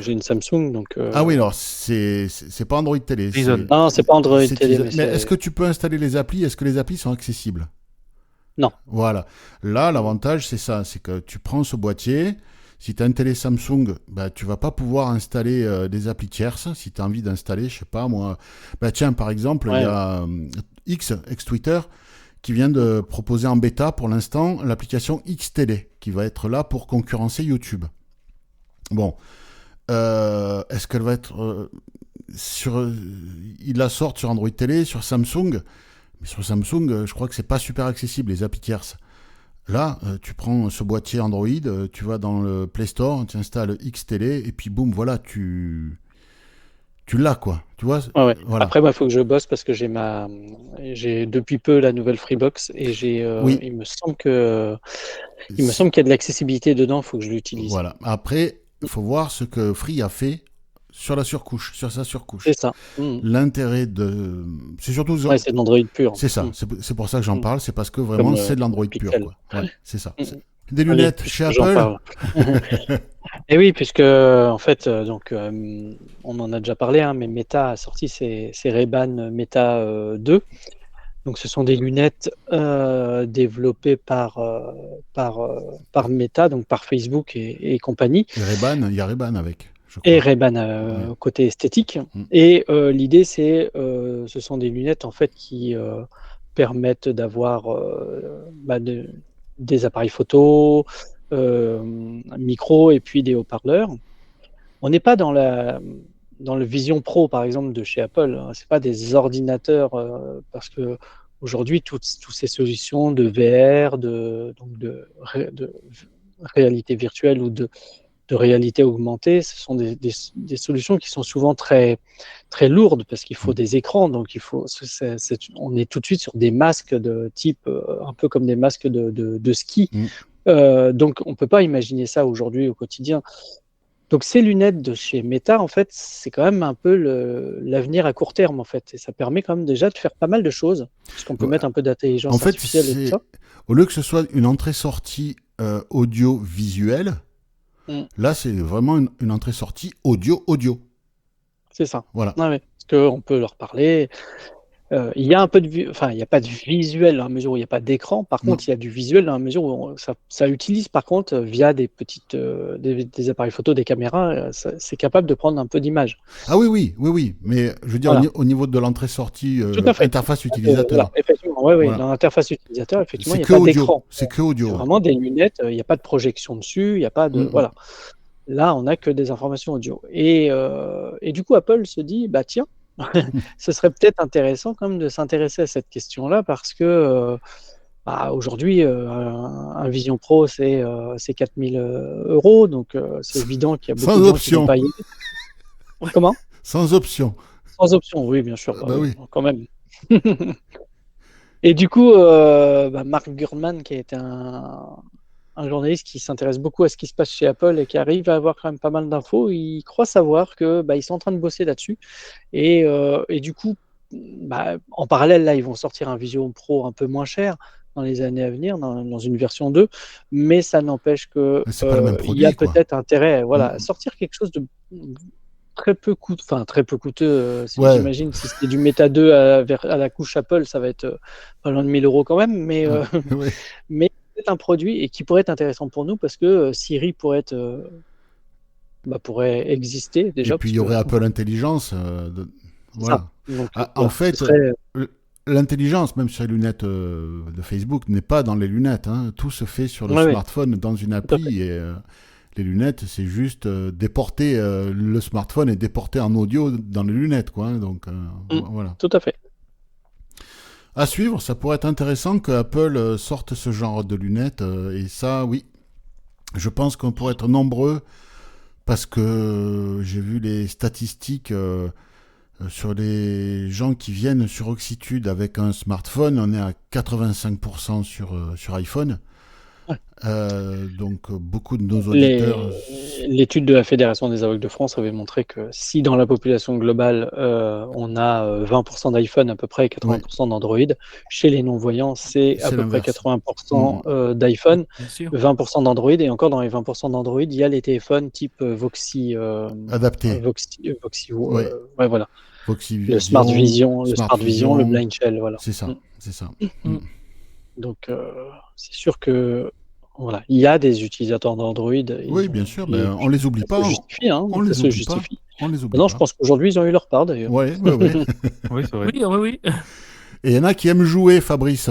j'ai une Samsung, donc. Ah oui, alors c'est pas Android Télé. Non, c'est pas Android Télé. Mais est-ce que tu peux installer les applis? Est-ce que les applis sont accessibles? Non. Voilà. Là, l'avantage, c'est ça. C'est que tu prends ce boîtier. Si tu as une télé Samsung, tu vas pas pouvoir installer des applis tierces. Si tu as envie d'installer, je sais pas moi. Tiens, par exemple, il y a X-Twitter qui vient de proposer en bêta pour l'instant l'application X-Télé, qui va être là pour concurrencer YouTube. Bon. Est-ce qu'elle va être ils la sortent sur Android Télé, sur Samsung? Mais sur Samsung, je crois que c'est pas super accessible, les applis tierces. Là, tu prends ce boîtier Android, tu vas dans le Play Store, tu installes X-Télé, et puis boum, voilà, tu l'as, quoi. Tu vois, ouais. Voilà. Après, il faut que je bosse parce que j'ai depuis peu la nouvelle Freebox, et il me semble qu'il y a de l'accessibilité dedans, il faut que je l'utilise. Voilà. Après, il faut voir ce que Free a fait sur sa surcouche. C'est ça. L'intérêt c'est surtout... c'est de l'Android pur. C'est ça. C'est pour ça que j'en parle. C'est parce que vraiment, c'est de l'Android pur, quoi. Ouais, c'est ça. Des lunettes chez Apple. Et oui, puisque en fait, on en a déjà parlé, hein, mais Meta a sorti ses Ray-Ban Meta 2. Donc, ce sont des lunettes développées par Meta, donc par Facebook et compagnie. Il y a Ray-Ban avec. Et Ray-Ban côté esthétique. Et l'idée, ce sont des lunettes en fait qui permettent d'avoir des appareils photo, un micro et puis des haut-parleurs. On n'est pas dans le Vision Pro, par exemple, de chez Apple. C'est pas des ordinateurs parce que aujourd'hui, toutes ces solutions de VR, de réalité virtuelle ou de réalité augmentée, ce sont des solutions qui sont souvent très, très lourdes parce qu'il faut des écrans. Donc, on est tout de suite sur des masques de type, un peu comme des masques de ski. Donc, on ne peut pas imaginer ça aujourd'hui au quotidien. Donc, ces lunettes de chez Meta, en fait, c'est quand même un peu l'avenir à court terme, en fait. Et ça permet quand même déjà de faire pas mal de choses, puisqu'on peut mettre un peu d'intelligence artificielle et tout ça. Au lieu que ce soit une entrée-sortie audio-visuelle, là, c'est vraiment une entrée-sortie audio-audio. C'est ça. Voilà. Parce qu'on peut leur parler. Il y a un peu il n'y a pas de visuel dans la mesure où il n'y a pas d'écran. Par contre, il y a du visuel dans la mesure où ça utilise, par contre, via des petites des appareils photo, des caméras, c'est capable de prendre un peu d'image. Ah oui. Mais je veux dire, au niveau de l'entrée-sortie, interface utilisateur. Effectivement, dans l'interface utilisateur, effectivement, il n'y a pas d'écran. C'est que audio. C'est vraiment des lunettes, il n'y a pas de projection dessus, il n'y a pas de. Voilà. Là, on n'a que des informations audio. Et du coup, Apple se dit, bah tiens, ce serait peut-être intéressant quand même de s'intéresser à cette question-là parce que aujourd'hui, un Vision Pro, c'est 4000 euros, donc c'est évident qu'il y a beaucoup Sans de gens qui vont option. pas y aller. Comment? Sans option. Sans option, oui, bien sûr, Bah oui. quand même. Et du coup, Mark Gurman, qui a été un journaliste qui s'intéresse beaucoup à ce qui se passe chez Apple et qui arrive à avoir quand même pas mal d'infos, il croit savoir que ils sont en train de bosser là-dessus. Et du coup, en parallèle, là, ils vont sortir un Vision Pro un peu moins cher dans les années à venir, dans une version 2, mais ça n'empêche que Mais c'est pas le même il y a produit, quoi. peut-être intérêt, voilà, à Mm. sortir quelque chose de très peu coûteux. Ouais. J'imagine si c'est du Meta 2 à la couche Apple, ça va être pas loin de 1000 euros quand même, mais Ouais. mais c'est un produit et qui pourrait être intéressant pour nous parce que Siri pourrait exister Et déjà puis parce il y que aurait Apple Intelligence. c'est ça. Voilà. Donc En voilà, ce fait, serait l'intelligence, même sur les lunettes de Facebook, n'est pas dans les lunettes, hein. Tout se fait sur le ouais, smartphone dans une tout à fait. appli. Et les lunettes, c'est juste déporter le smartphone et déporter en audio dans les lunettes, quoi, hein. Donc voilà. Tout à fait. À suivre, ça pourrait être intéressant que Apple sorte ce genre de lunettes. Et ça, oui, je pense qu'on pourrait être nombreux parce que j'ai vu les statistiques sur les gens qui viennent sur Oxitude avec un smartphone. On est à 85% sur iPhone. Ouais. Donc beaucoup de nos auditeurs. L'étude de la Fédération des aveugles de France avait montré que si dans la population globale, on a 20% d'iPhone à peu près et 80% d'Android, chez les non-voyants, c'est à C'est peu près l'inverse. 80% d'iPhone, Bien sûr. 20% d'Android, et encore dans les 20% d'Android, il y a les téléphones type Voxi, Adapté. Voxi, Ouais. ouais, voilà. Voxi Le Smart Vision, Vision, le Blind Shell, voilà. C'est ça, c'est ça. Mm. Donc, c'est sûr que voilà, il y a des utilisateurs d'Android. Oui, bien sûr, mais on les oublie Ça pas. se justifie, hein, On ça les se oublie pas. justifie. On les oublie Non, pas. je pense qu'aujourd'hui, ils ont eu leur part d'ailleurs. Ouais, ouais, ouais. Oui, c'est vrai. Oui, oui, oui. Et il y en a qui aiment jouer, Fabrice.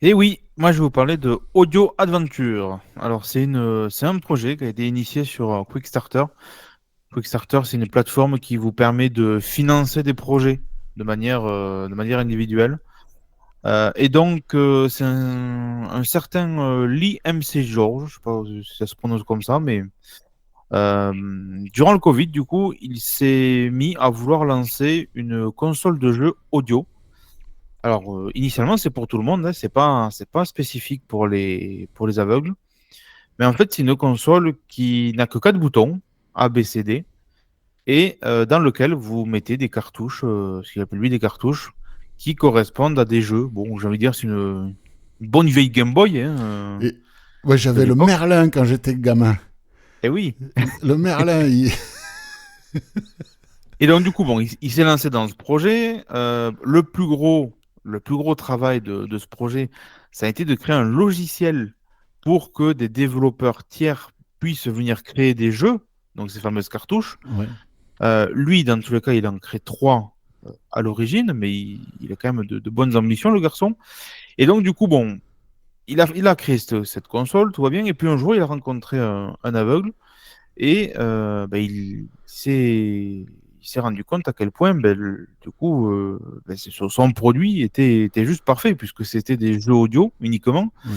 Et oui, moi je vais vous parler de Audio Adventure. Alors c'est un projet qui a été initié sur Quickstarter. Quickstarter, c'est une plateforme qui vous permet de financer des projets de manière individuelle. Et donc c'est un certain Lee MC George, je sais pas si ça se prononce comme ça, mais durant le Covid, du coup, il s'est mis à vouloir lancer une console de jeu audio. Alors, initialement, c'est pour tout le monde, hein, c'est pas spécifique pour les aveugles. Mais en fait, c'est une console qui n'a que 4 boutons, A, B, C, D, et dans lequel vous mettez des cartouches, ce qu'il appelle lui des cartouches, qui correspondent à des jeux. Bon, j'ai envie de dire, c'est une bonne vieille Game Boy, hein, Et ouais, de j'avais le l'époque. Merlin quand j'étais gamin. Et oui. Le Merlin, Et donc, du coup, bon, il s'est lancé dans ce projet. Le plus gros travail de ce projet, ça a été de créer un logiciel pour que des développeurs tiers puissent venir créer des jeux, donc ces fameuses cartouches. ouais. Lui, dans tous les cas, il en crée 3 à l'origine, mais il a quand même de bonnes ambitions, le garçon. Et donc, du coup, bon, il a créé cette console, tout va bien. Et puis un jour, il a rencontré un aveugle et il s'est rendu compte à quel point, du coup, son produit était juste parfait, puisque c'était des jeux audio uniquement. Ouais.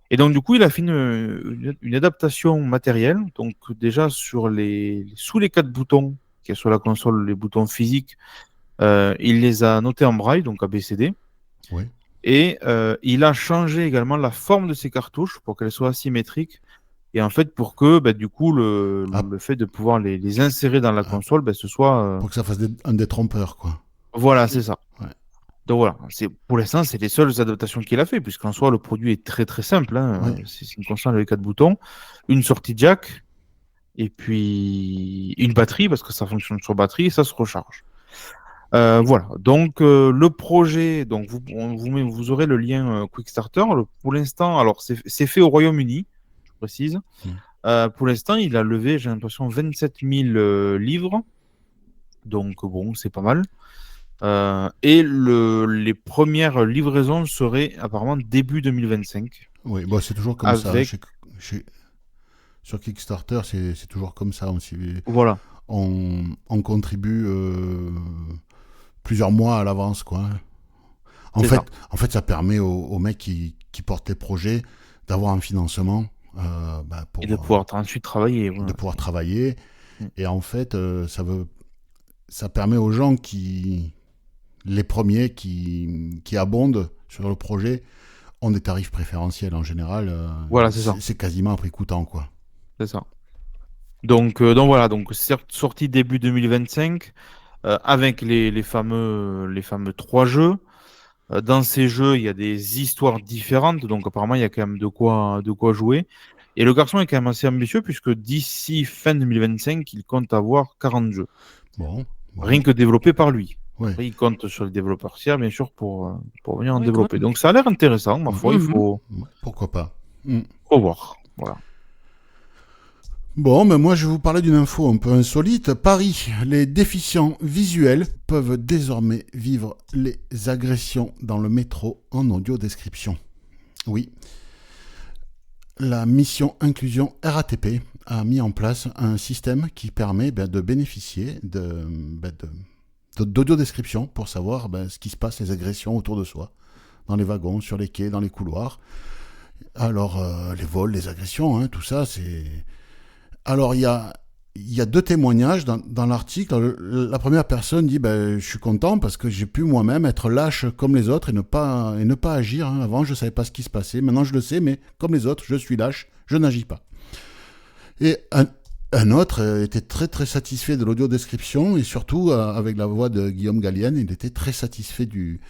Et donc, du coup, il a fait une adaptation matérielle. Donc, déjà, sous les 4 boutons, qui est sur la console, les boutons physiques, il les a notés en braille, donc ABCD. Ouais. Et il a changé également la forme de ces cartouches pour qu'elles soient asymétriques. Et en fait, pour que, du coup, le fait de pouvoir les insérer dans la console, ce soit... Pour que ça fasse un détrompeur, quoi. Voilà, c'est ça. Ouais. Donc voilà, pour l'instant, c'est les seules adaptations qu'il a fait, puisqu'en soi, le produit est très très simple, hein. Ouais. C'est une console avec 4 boutons, une sortie jack, et puis une batterie, parce que ça fonctionne sur batterie, et ça se recharge. Voilà, donc le projet, donc vous aurez le lien Quickstarter. Pour l'instant, alors c'est fait au Royaume-Uni, je précise. Pour l'instant, il a levé, j'ai l'impression, 27 000 livres. Donc bon, c'est pas mal. Et les premières livraisons seraient apparemment début 2025. Oui, bon, c'est toujours comme ça. Avec... sur Kickstarter, c'est toujours comme ça. Voilà. On contribue plusieurs mois à l'avance, quoi. En C'est fait, ça. en fait, ça permet aux mecs qui portent les projets d'avoir un financement pour, Et de pouvoir ensuite travailler. de Voilà. pouvoir travailler. Mm. Et en fait, ça permet aux gens les premiers qui abondent sur le projet, ont des tarifs préférentiels en général. Voilà, c'est ça. C'est quasiment à prix coûtant, quoi. C'est ça. Donc voilà, donc sorti début 2025 avec les fameux 3 jeux. Dans ces jeux, il y a des histoires différentes, donc apparemment il y a quand même de quoi jouer. Et le garçon est quand même assez ambitieux puisque d'ici fin 2025, il compte avoir 40 jeux, Bon. rien que développés par lui. Ouais. Après, il compte sur les développeurs tiers, bien sûr, pour venir en Ouais, développer. Donc ça a l'air intéressant, ma foi, il faut Pourquoi pas. voir. Voilà. Bon, mais moi je vais vous parler d'une info un peu insolite. Paris, les déficients visuels peuvent désormais vivre les agressions dans le métro en audio-description. Oui. La mission Inclusion RATP a mis en place un système qui permet de bénéficier d'audio-description pour savoir ce qui se passe, les agressions autour de soi, dans les wagons, sur les quais, dans les couloirs. Alors, les vols, les agressions, tout ça, c'est... Alors, il y a 2 témoignages dans l'article. La première personne dit je suis content parce que j'ai pu moi-même être lâche comme les autres et ne pas agir. Avant, je ne savais pas ce qui se passait. Maintenant, je le sais, mais comme les autres, je suis lâche, je n'agis pas. Et un autre était très très satisfait de l'audio-description et surtout, avec la voix de Guillaume Gallienne, il était très satisfait du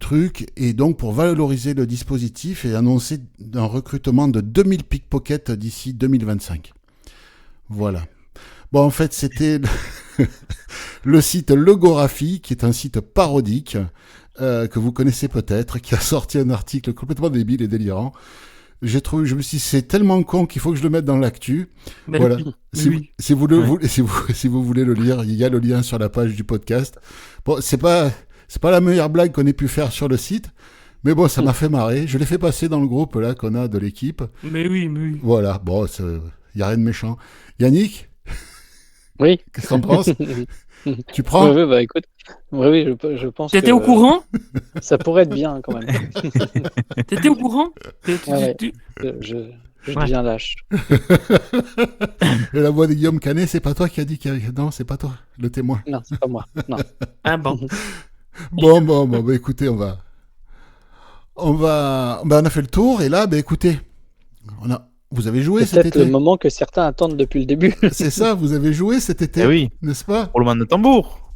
truc, et donc pour valoriser le dispositif et annoncer un recrutement de 2000 pickpockets d'ici 2025. Voilà. Bon, en fait, c'était le site Logographie, qui est un site parodique que vous connaissez peut-être, qui a sorti un article complètement débile et délirant. Je me suis dit, c'est tellement con qu'il faut que je le mette dans l'actu. Ben Voilà. oui, Si oui. vous voulez le lire, il y a le lien sur la page du podcast. Bon, c'est pas la meilleure blague qu'on ait pu faire sur le site, mais bon, ça m'a fait marrer. Je l'ai fait passer dans le groupe là qu'on a de l'équipe. Mais oui. Voilà, bon, il n'y a rien de méchant. Yannick, Oui. qu'est-ce que t'en penses? Tu prends? Oui, écoute. Oui, je pense T'étais que au courant? ça pourrait être bien quand même. T'étais au courant? Ouais. Je deviens lâche. Et la voix de Guillaume Canet, c'est pas toi qui a dit non, c'est pas toi, le témoin. Non, c'est pas moi. Non. Ah bon. Bon, écoutez, on a fait le tour, et là, écoutez, vous avez joué C'est cet peut-être été. le moment que certains attendent depuis le début. C'est ça, vous avez joué cet été, Eh oui, n'est-ce pas? roulement de tambour.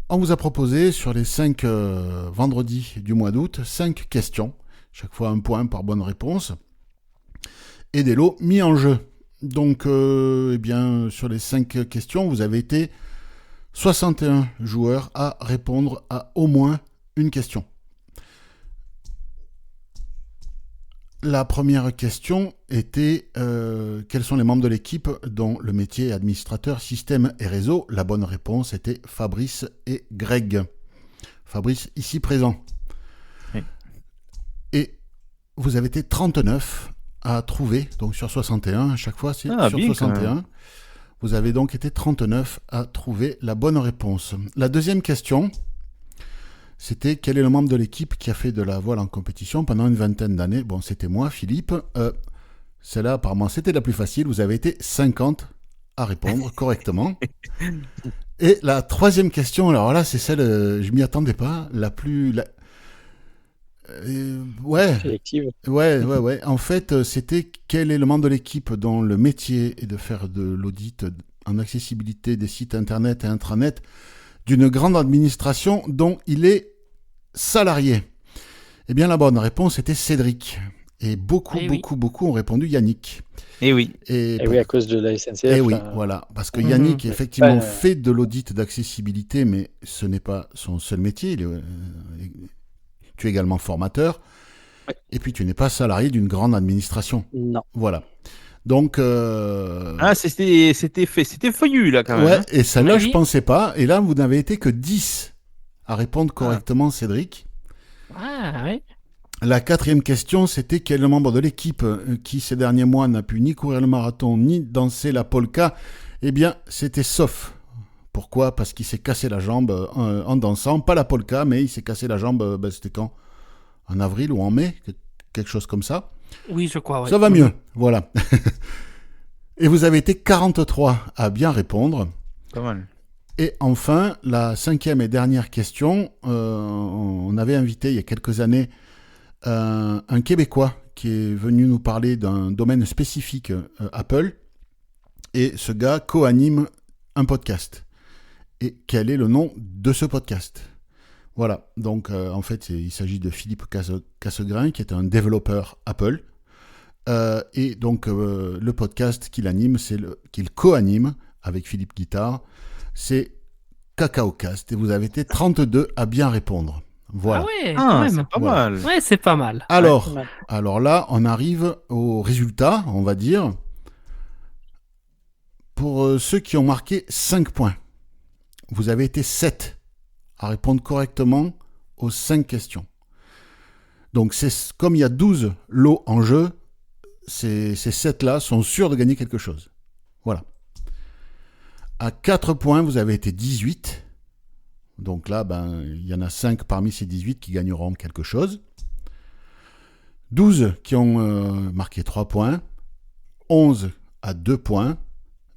On vous a proposé sur les 5 vendredis du mois d'août, 5 questions, chaque fois 1 point par bonne réponse, et des lots mis en jeu. Donc, sur les 5 questions, vous avez été 61 joueurs à répondre à au moins une question. La première question était quels sont les membres de l'équipe dont le métier est administrateur système et réseau? La bonne réponse était Fabrice et Greg. Fabrice, ici présent. Oui. Et vous avez été 39 à trouver, donc sur 61, à chaque fois c'est sur bien, 61. Vous avez donc été 39 à trouver la bonne réponse. La deuxième question, c'était quel est le membre de l'équipe qui a fait de la voile en compétition pendant une vingtaine d'années? Bon, c'était moi, Philippe. Celle-là, apparemment, c'était la plus facile. Vous avez été 50 à répondre correctement. Et la troisième question, alors là, c'est celle, je m'y attendais pas, la plus... Sélective. Ouais. En fait, c'était quel est le membre de l'équipe dont le métier est de faire de l'audit en accessibilité des sites internet et intranet d'une grande administration dont il est salarié? Eh bien, la bonne réponse était Cédric. Et beaucoup ont répondu Yannick. Eh oui. Et oui, à cause de la SNCF. Et oui, voilà. Parce que Yannick, effectivement, fait de l'audit d'accessibilité, mais ce n'est pas son seul métier. Tu es également formateur. Ouais. Et puis, tu n'es pas salarié d'une grande administration. Non. Voilà. Donc... C'était feuillu, là, quand même. Ouais, et celle-là, Oui. je pensais pas. Et là, vous n'avez été que 10 à répondre correctement, Cédric. Ah ouais. La quatrième question, c'était quel membre de l'équipe qui ces derniers mois n'a pu ni courir le marathon ni danser la polka? Eh bien, c'était Sof. Pourquoi? Parce qu'il s'est cassé la jambe en dansant, pas la polka, mais il s'est cassé la jambe, c'était quand? En avril ou en mai? Quelque chose comme ça. Oui, je crois, ouais. Ça va mieux, voilà. Et vous avez été 43 à bien répondre. Pas mal. Et enfin, la cinquième et dernière question, on avait invité il y a quelques années un Québécois qui est venu nous parler d'un domaine spécifique Apple, et ce gars co-anime un podcast. Et quel est le nom de ce podcast? Voilà, donc en fait il s'agit de Philippe Cassegrain, qui est un développeur Apple, et donc le podcast qu'il anime, qu'il co-anime avec Philippe Guittard, c'est CacaoCast, et vous avez été 32 à bien répondre. Voilà. Ah ouais, quand même. c'est pas Voilà. mal. Ouais, c'est pas mal. Alors, Ouais, alors là, on arrive au résultat, on va dire, pour ceux qui ont marqué 5 points. Vous avez été 7 à répondre correctement aux 5 questions. Donc, comme il y a 12 lots en jeu, ces 7-là sont sûrs de gagner quelque chose. Voilà. À 4 points, vous avez été 18. Donc là, il y en a 5 parmi ces 18 qui gagneront quelque chose. 12 qui ont marqué 3 points. 11 à 2 points.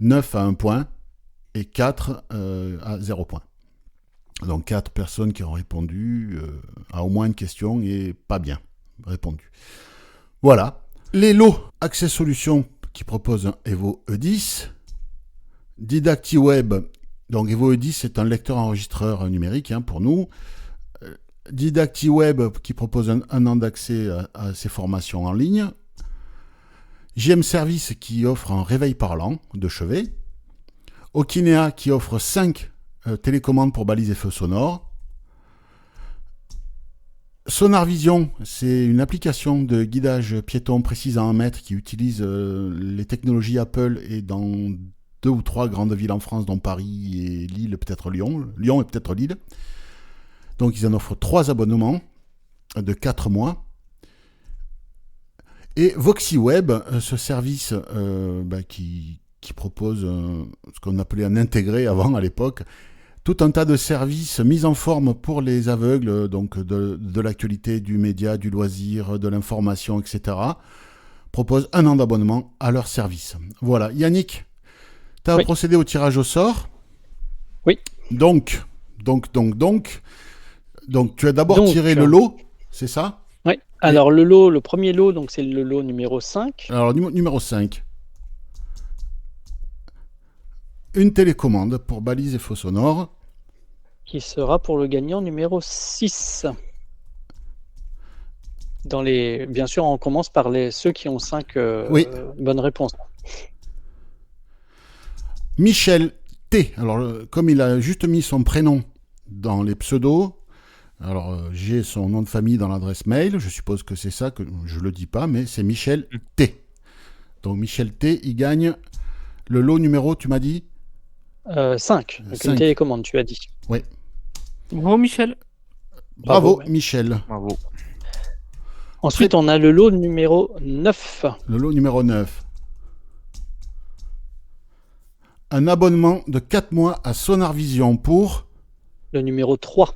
9 à 1 point. Et 4 à 0 point. Donc 4 personnes qui ont répondu à au moins une question et pas bien répondu. Voilà. Les lots Access Solutions qui proposent un Evo E10. DidactiWeb. Donc Evo E10, c'est un lecteur-enregistreur numérique pour nous. DidactiWeb qui propose un an d'accès à ces formations en ligne. JM Service qui offre un réveil parlant de chevet. Okinea qui offre 5 télécommandes pour balises et feux sonores. Sonar Vision, c'est une application de guidage piéton précise à 1 mètre qui utilise les technologies Apple, et dans 2 ou 3 grandes villes en France, dont Paris et Lille, peut-être Lyon. Lyon et peut-être Lille. Donc ils en offrent 3 abonnements de 4 mois. Et VoxyWeb, ce service qui propose ce qu'on appelait un intégré avant, à l'époque, tout un tas de services mis en forme pour les aveugles, donc de l'actualité, du média, du loisir, de l'information, etc., propose 1 an d'abonnement à leur service. Voilà. Yannick, tu as procédé au tirage au sort. Oui. Donc, tu as d'abord tiré le lot, c'est ça? Oui. Alors, le premier lot, donc c'est le lot numéro 5. Alors, numéro 5. Une télécommande pour balises et faux sonores. Qui sera pour le gagnant numéro 6. Bien sûr, on commence par ceux qui ont 5 bonnes réponses. Michel T. Alors, comme il a juste mis son prénom dans les pseudos, alors j'ai son nom de famille dans l'adresse mail, je suppose que c'est ça, que je le dis pas, mais c'est Michel T. Donc Michel T, il gagne le lot numéro, tu m'as dit 5. Donc une télécommande, tu as dit. Oui. Bravo, Michel. Bravo, Michel. Bravo. Ensuite, on a le lot numéro 9. Le lot numéro 9. Un abonnement de 4 mois à Sonar Vision pour... Le numéro 3.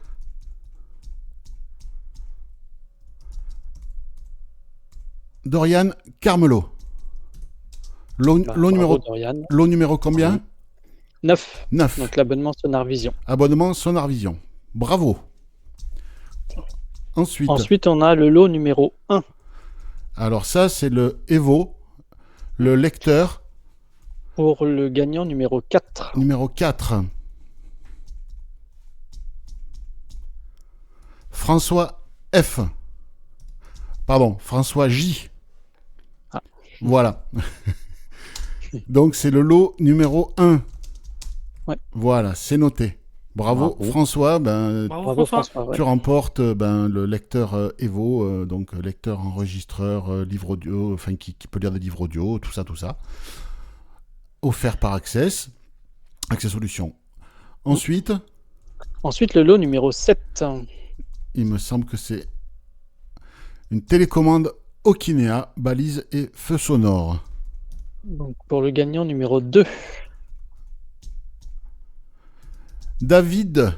Dorian Carmelo. Lot numéro combien? 9. 9. Donc l'abonnement Sonar Vision. Abonnement Sonar Vision. Bravo. Ensuite, on a le lot numéro 1. Alors ça, c'est le Evo, le lecteur. Pour le gagnant numéro 4. Numéro 4. François F. Pardon, François J. Ah. Voilà. Donc c'est le lot numéro 1. Ouais. Voilà, c'est noté. Bravo. François. Bravo François. Tu remportes le lecteur Evo, donc lecteur enregistreur, livre audio, enfin qui peut lire des livres audio, tout ça. Offert par Access Solutions. Ensuite, le lot numéro 7. Il me semble que c'est Une télécommande Okinea, balise et feu sonore. Donc, pour le gagnant numéro 2, David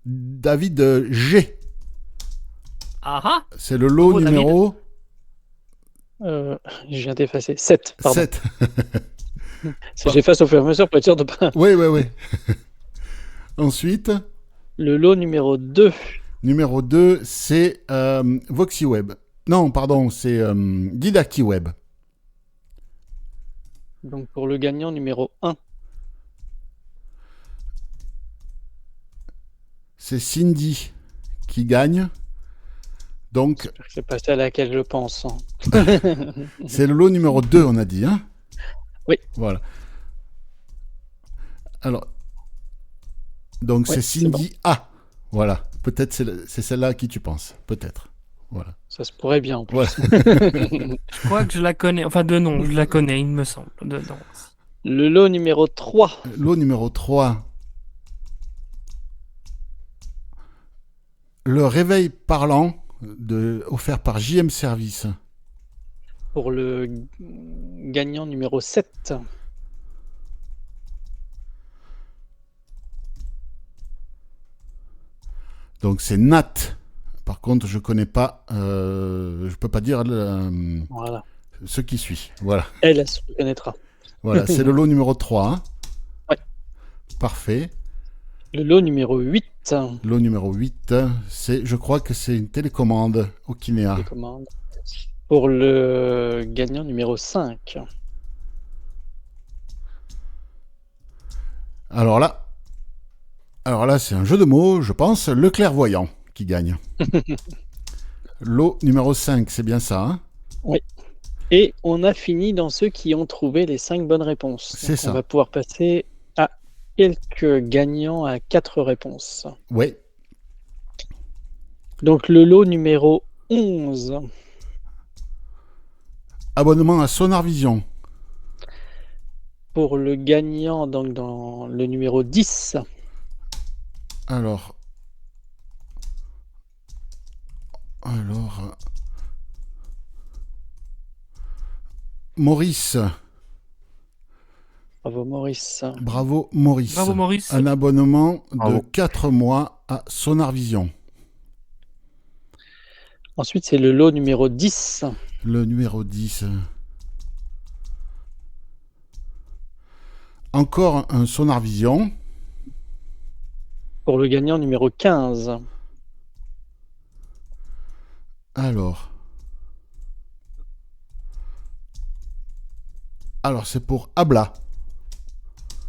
G. Ah ah. C'est le lot Bravo, David. numéro je viens d'effacer. 7, pardon. 7. J'efface au fur et à mesure pour être sûr de pas. Oui, oui, oui. Ensuite, Le lot numéro 2, numéro 2, c'est VoxyWeb. Non, pardon, c'est DidactiWeb. donc pour le gagnant numéro 1, C'est Cindy qui gagne. Donc, c'est passé à laquelle je pense. Hein. c'est le lot numéro 2, on a dit. Hein, Oui. Voilà. Alors, donc Ouais, c'est c'est Cindy A. Voilà. Peut-être c'est celle-là à qui tu penses. Peut-être. Voilà. Ça se pourrait bien en plus. Voilà. Je crois que je la connais. Enfin, de nom, je la connais, il me semble. De nom. Le lot numéro 3, Lot numéro 3. Le réveil parlant offert par JM Service. pour le gagnant numéro 7, Donc c'est Nat. Par contre, je connais pas. Je peux pas dire voilà. ce qui suit. Voilà. Elle se reconnaîtra. Voilà. C'est le lot numéro 3. Hein. Ouais. Parfait. Le lot numéro 8, Lot numéro 8, je crois que c'est une télécommande Okinea. les commandes. Pour le gagnant numéro 5, Alors là, c'est un jeu de mots, je pense. Le clairvoyant qui gagne. Lot numéro 5, c'est bien ça. Hein, et on a fini dans ceux qui ont trouvé les 5 bonnes réponses. C'est Donc, ça. On va pouvoir passer à quelques gagnants à 4 réponses. ouais. Donc le lot numéro 11, Abonnement à Sonar Vision. pour le gagnant, donc dans le numéro 10, Alors. Maurice. bravo Maurice. Bravo Maurice. Bravo, Maurice. Un abonnement de Bravo. 4 mois à Sonar Vision. Ensuite, c'est le lot numéro 10, Le numéro 10. Encore un Sonar Vision. pour le gagnant numéro 15. Alors c'est pour Abla.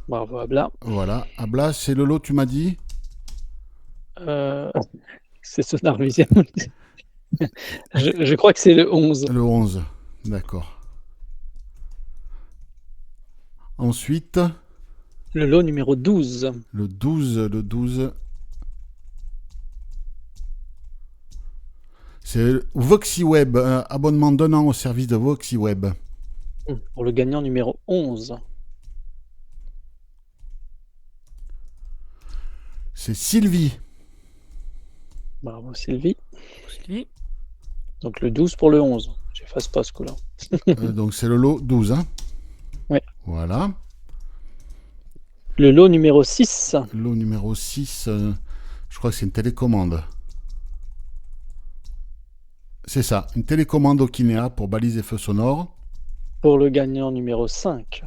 Bravo Abla. Voilà. Abla, c'est le lot, tu m'as dit? C'est Sonar Vision. je crois que c'est le 11. Le 11. D'accord. Ensuite, Le lot numéro 12, le 12. C'est VoxyWeb, abonnement d'un an au service de VoxyWeb. pour le gagnant numéro 11. C'est Sylvie. Bravo Sylvie. Sylvie. Donc le 12 pour le 11. J'efface pas ce coup-là. Donc c'est le lot 12. Hein, Ouais. voilà. Le lot numéro 6, Lot numéro 6, je crois que c'est une télécommande. C'est ça, une télécommande Okinea pour balise et feux sonores. pour le gagnant numéro 5.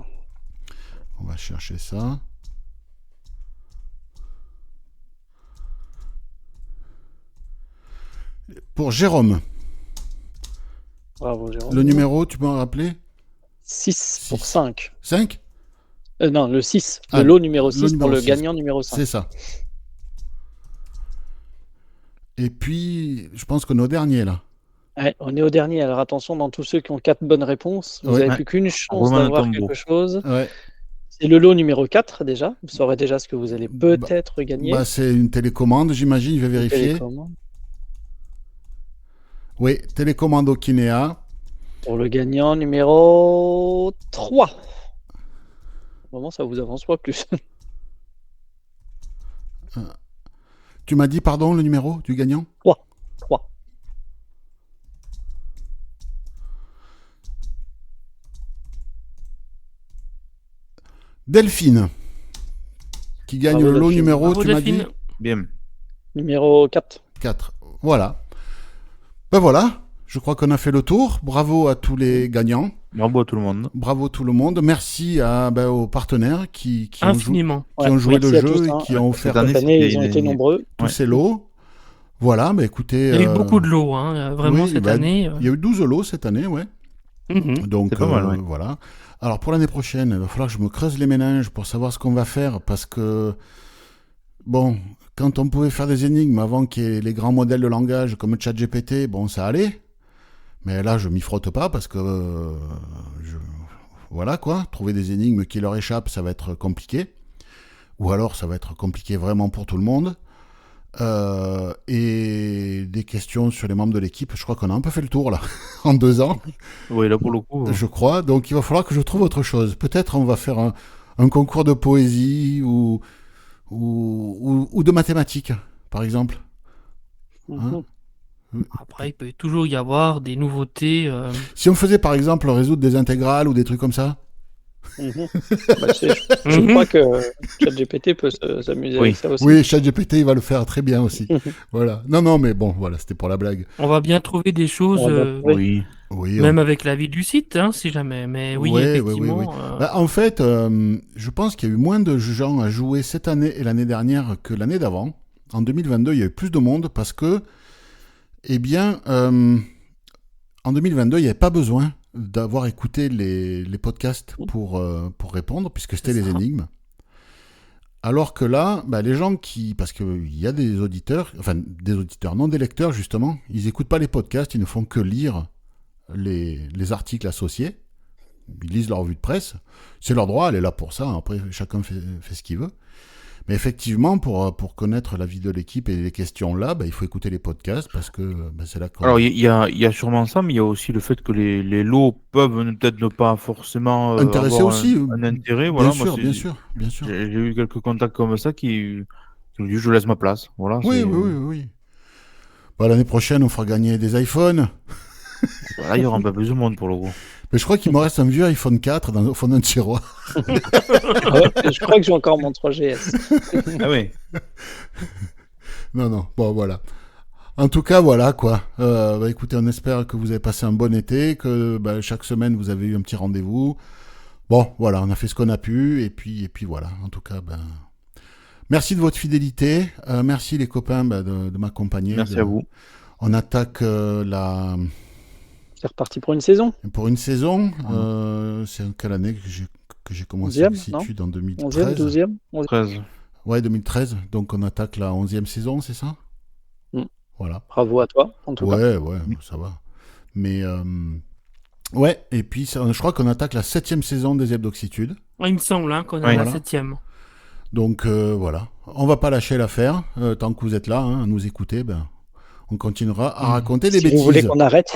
On va chercher ça. Pour Jérôme, Bravo Jérôme. le numéro, tu peux me rappeler? 6 pour Six. 5. 5? Non, le 6. Ah, Le lot numéro le 6 pour numéro le 6. gagnant numéro 5. C'est ça. Et puis, je pense qu'on est au dernier là. Ouais, on est au dernier. Alors attention, dans tous ceux qui ont 4 bonnes réponses, vous Ouais. n'avez Ouais. plus qu'une chance Romain d'avoir Tombeau. quelque chose. Ouais. C'est le lot numéro 4 déjà. Vous saurez déjà ce que vous allez peut-être gagner. Bah, c'est une télécommande, j'imagine, je vais vérifier. Télécommande. Oui, télécommande Okinea. Pour le gagnant numéro 3. Au moment, ça vous avance pas plus. Tu m'as dit, pardon, le numéro du gagnant? 3. Delphine, qui gagne Bravo, le lot Delphine. numéro, Bravo, tu m'as dit Delphine. Bien. Numéro 4. 4. Voilà. Ben voilà, je crois qu'on a fait le tour. Bravo à tous les gagnants. Bravo à tout le monde. Bravo tout le monde. Merci aux partenaires qui Infiniment. ont joué le Merci à jeu tous, et hein. qui ont offert Cette année, Cette année, c'était ils ont été nombreux. tous Ouais. ces lots. Voilà, bah écoutez. Il y a eu beaucoup de lots, hein, vraiment, oui, cette bah, année. Il y a eu 12 lots cette année, ouais. Mhm. Donc C'est pas mal, ouais. voilà. Alors pour l'année prochaine, il va falloir que je me creuse les méninges pour savoir ce qu'on va faire parce que bon, quand on pouvait faire des énigmes avant qu'il y ait les grands modèles de langage comme ChatGPT, bon ça allait. Mais là je m'y frotte pas parce que voilà quoi, trouver des énigmes qui leur échappent, ça va être compliqué. Ou alors ça va être compliqué vraiment pour tout le monde. Et des questions sur les membres de l'équipe, je crois qu'on a un peu fait le tour là, en 2 ans, Oui, là pour le coup. je crois. Donc il va falloir que je trouve autre chose. Peut-être on va faire un concours de poésie ou de mathématiques, par exemple. Hein Après, il peut toujours y avoir des nouveautés. Si on faisait par exemple résoudre des intégrales ou des trucs comme ça. Bah, je crois que ChatGPT peut s'amuser Oui. avec ça aussi. Oui, ChatGPT il va le faire très bien aussi. Voilà. Non, mais bon, voilà, c'était pour la blague. On va bien trouver des choses, On va trouver. Oui. Oui, même avec l'avis du site, hein, si jamais. Mais oui, Ouais, effectivement. oui. Bah, en fait, je pense qu'il y a eu moins de gens à jouer cette année et l'année dernière que l'année d'avant. En 2022, il y a eu plus de monde parce que, eh bien, en 2022, il n'y avait pas besoin d'avoir écouté les podcasts pour répondre, puisque c'était C'est les ça. énigmes. Alors que là, bah, les gens parce qu'il y a des auditeurs, enfin des auditeurs, non des lecteurs justement, ils n'écoutent pas les podcasts, ils ne font que lire les articles associés. Ils lisent leur revue de presse. C'est leur droit, elle est là pour ça. Après, chacun fait ce qu'il veut. Mais effectivement, pour connaître l'avis de l'équipe et les questions là, bah, il faut écouter les podcasts parce que c'est là qu'on... Alors, il y a sûrement ça, mais il y a aussi le fait que les lots peuvent peut-être ne pas forcément Intéresser avoir aussi. un intérêt. Bien Voilà, sûr, moi, bien sûr. j'ai eu quelques contacts comme ça qui ont dit je laisse ma place. Voilà, Oui. Bah, l'année prochaine, on fera gagner des iPhones. Voilà, il y aura un peu plus de monde pour le coup. Mais je crois qu'il me reste un vieux iPhone 4 au fond d'un tiroir. Je crois que j'ai encore mon 3GS. Ah oui. Non, bon, voilà. En tout cas, voilà, quoi. Écoutez, on espère que vous avez passé un bon été, que chaque semaine, vous avez eu un petit rendez-vous. Bon, voilà, on a fait ce qu'on a pu, et puis voilà. En tout cas, merci de votre fidélité. Merci les copains de m'accompagner. Merci à vous. On attaque C'est reparti pour une saison. pour une saison. C'est en quelle année que j'ai commencé 11e, le site en 11e, 2013 12e 11e. 13. Ouais, 2013. Donc on attaque la 11e saison, c'est ça Voilà. Bravo à toi, en tout cas. Ouais, ça va. Mais ouais, et puis je crois qu'on attaque la 7e saison des Hebdoxitudes. Il me semble qu'on est Oui. à la Voilà. 7e. Donc voilà, on va pas lâcher l'affaire tant que vous êtes là, à nous écouter. On continuera à raconter des Si vous bêtises. voulez qu'on arrête,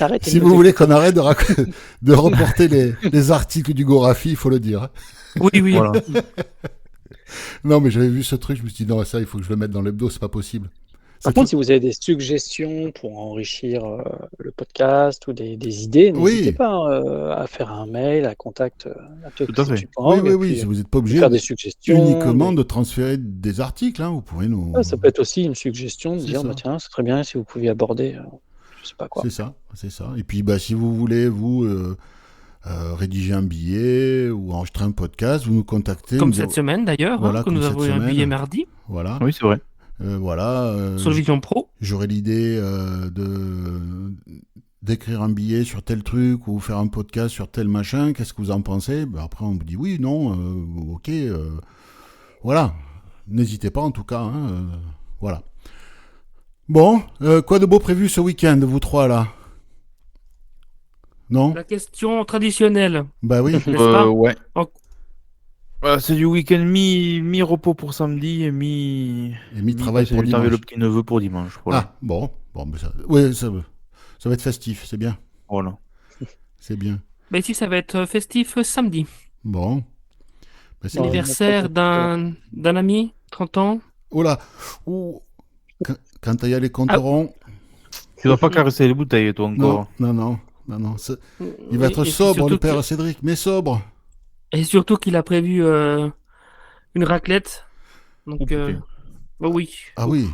arrêtez. Si de vous nous voulez qu'on arrête de reporter les articles du Gorafi, il faut le dire. Oui. Voilà. Non, mais j'avais vu ce truc, je me suis dit, non, ça, il faut que je le mette dans l'hebdo, c'est pas possible. Par C'est contre, tout- si vous avez des suggestions pour enrichir le podcast ou des idées, Oui. n'hésitez pas à faire un mail à contact Tout à fait. Oui, si vous n'êtes pas obligé faire des suggestions. uniquement de transférer des articles, hein, vous pouvez nous... Ouais, ça peut être aussi une suggestion de C'est dire ça. tiens, c'est très bien si vous pouviez aborder, je sais pas quoi. C'est ça. Et puis, si vous voulez, vous, rédiger un billet ou enregistrer un podcast, vous nous contactez. Comme nous cette dire- semaine d'ailleurs, Voilà, que comme nous cette avons eu un semaine. billet mardi Voilà. Oui, c'est vrai. sur le Vision Pro. J'aurais l'idée d'écrire un billet sur tel truc ou faire un podcast sur tel machin, qu'est-ce que vous en pensez Après, on vous dit oui, non, ok. Voilà. N'hésitez pas en tout cas. Voilà. Bon, quoi de beau prévu ce week-end, vous trois là Non La question traditionnelle. Bah oui. N'est-ce pas Ouais. En- C'est du week-end mi-repos pour samedi et mi... Et mi-travail passer pour du temps avec dimanche. le petit neveu pour dimanche. Voilà. Ah, bon, mais ça, ouais, ça va être festif, c'est bien. Voilà. C'est bien. Ben ici, ça va être festif samedi. Bon. C'est Ouais. bien. Anniversaire d'un ami, 30 ans. Oh là quand il y a les compterons. Tu dois pas caresser les bouteilles, toi, encore. Non. Il va être Et sobre, surtout le père que- Cédric, mais sobre. Et surtout qu'il a prévu une raclette. Donc, Oh, putain. bah oui. Ah oui,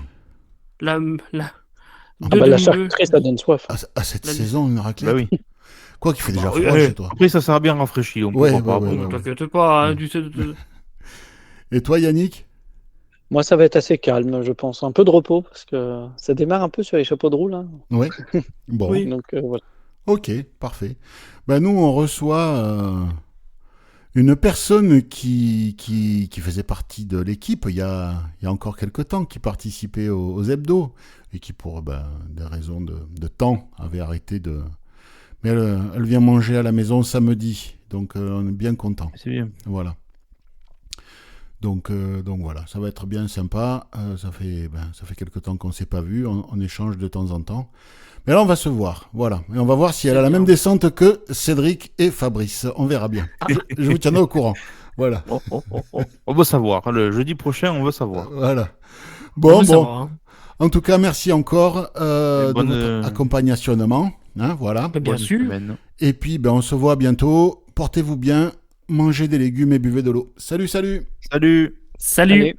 La, Ah deux bah, la demi-bœufs. charcuterie, ça donne soif. à cette La- saison, une raclette. Bah oui. Quoi qu'il fait déjà Bah oui, froid Ouais, chez toi. après, ça sera bien rafraîchi, donc Ouais, pourquoi pas. ouais, bon. ouais, Ne ouais. t'inquiète pas, hein, Ouais. du Et toi, Yannick? Moi, ça va être assez calme, je pense. Un peu de repos, parce que ça démarre un peu sur les chapeaux de roue, là. Ouais. Bon, Oui. Donc, voilà. ok, parfait. Ben, nous, on reçoit une personne qui faisait partie de l'équipe il y a encore quelques temps, qui participait aux hebdos, et qui, pour des raisons de temps, avait arrêté de... Mais elle vient manger à la maison samedi, donc on est bien content. C'est bien. Voilà. Donc voilà, ça va être bien sympa. Ça fait quelque temps qu'on ne s'est pas vu. On échange de temps en temps. Mais là, on va se voir. Voilà. Et on va voir si elle a la même descente que Cédric et Fabrice. On verra bien. Je vous tiendrai au courant. Voilà. On va savoir. Le jeudi prochain, on va savoir. Voilà. On Bon. veut savoir, hein. En tout cas, merci encore Et bonne, de votre accompagnationnement. Hein, voilà. Mais bien Bonne sûr. semaine. Et puis, on se voit bientôt. Portez-vous bien. Mangez des légumes et buvez de l'eau. Salut, salut. Salut. Salut. Allez.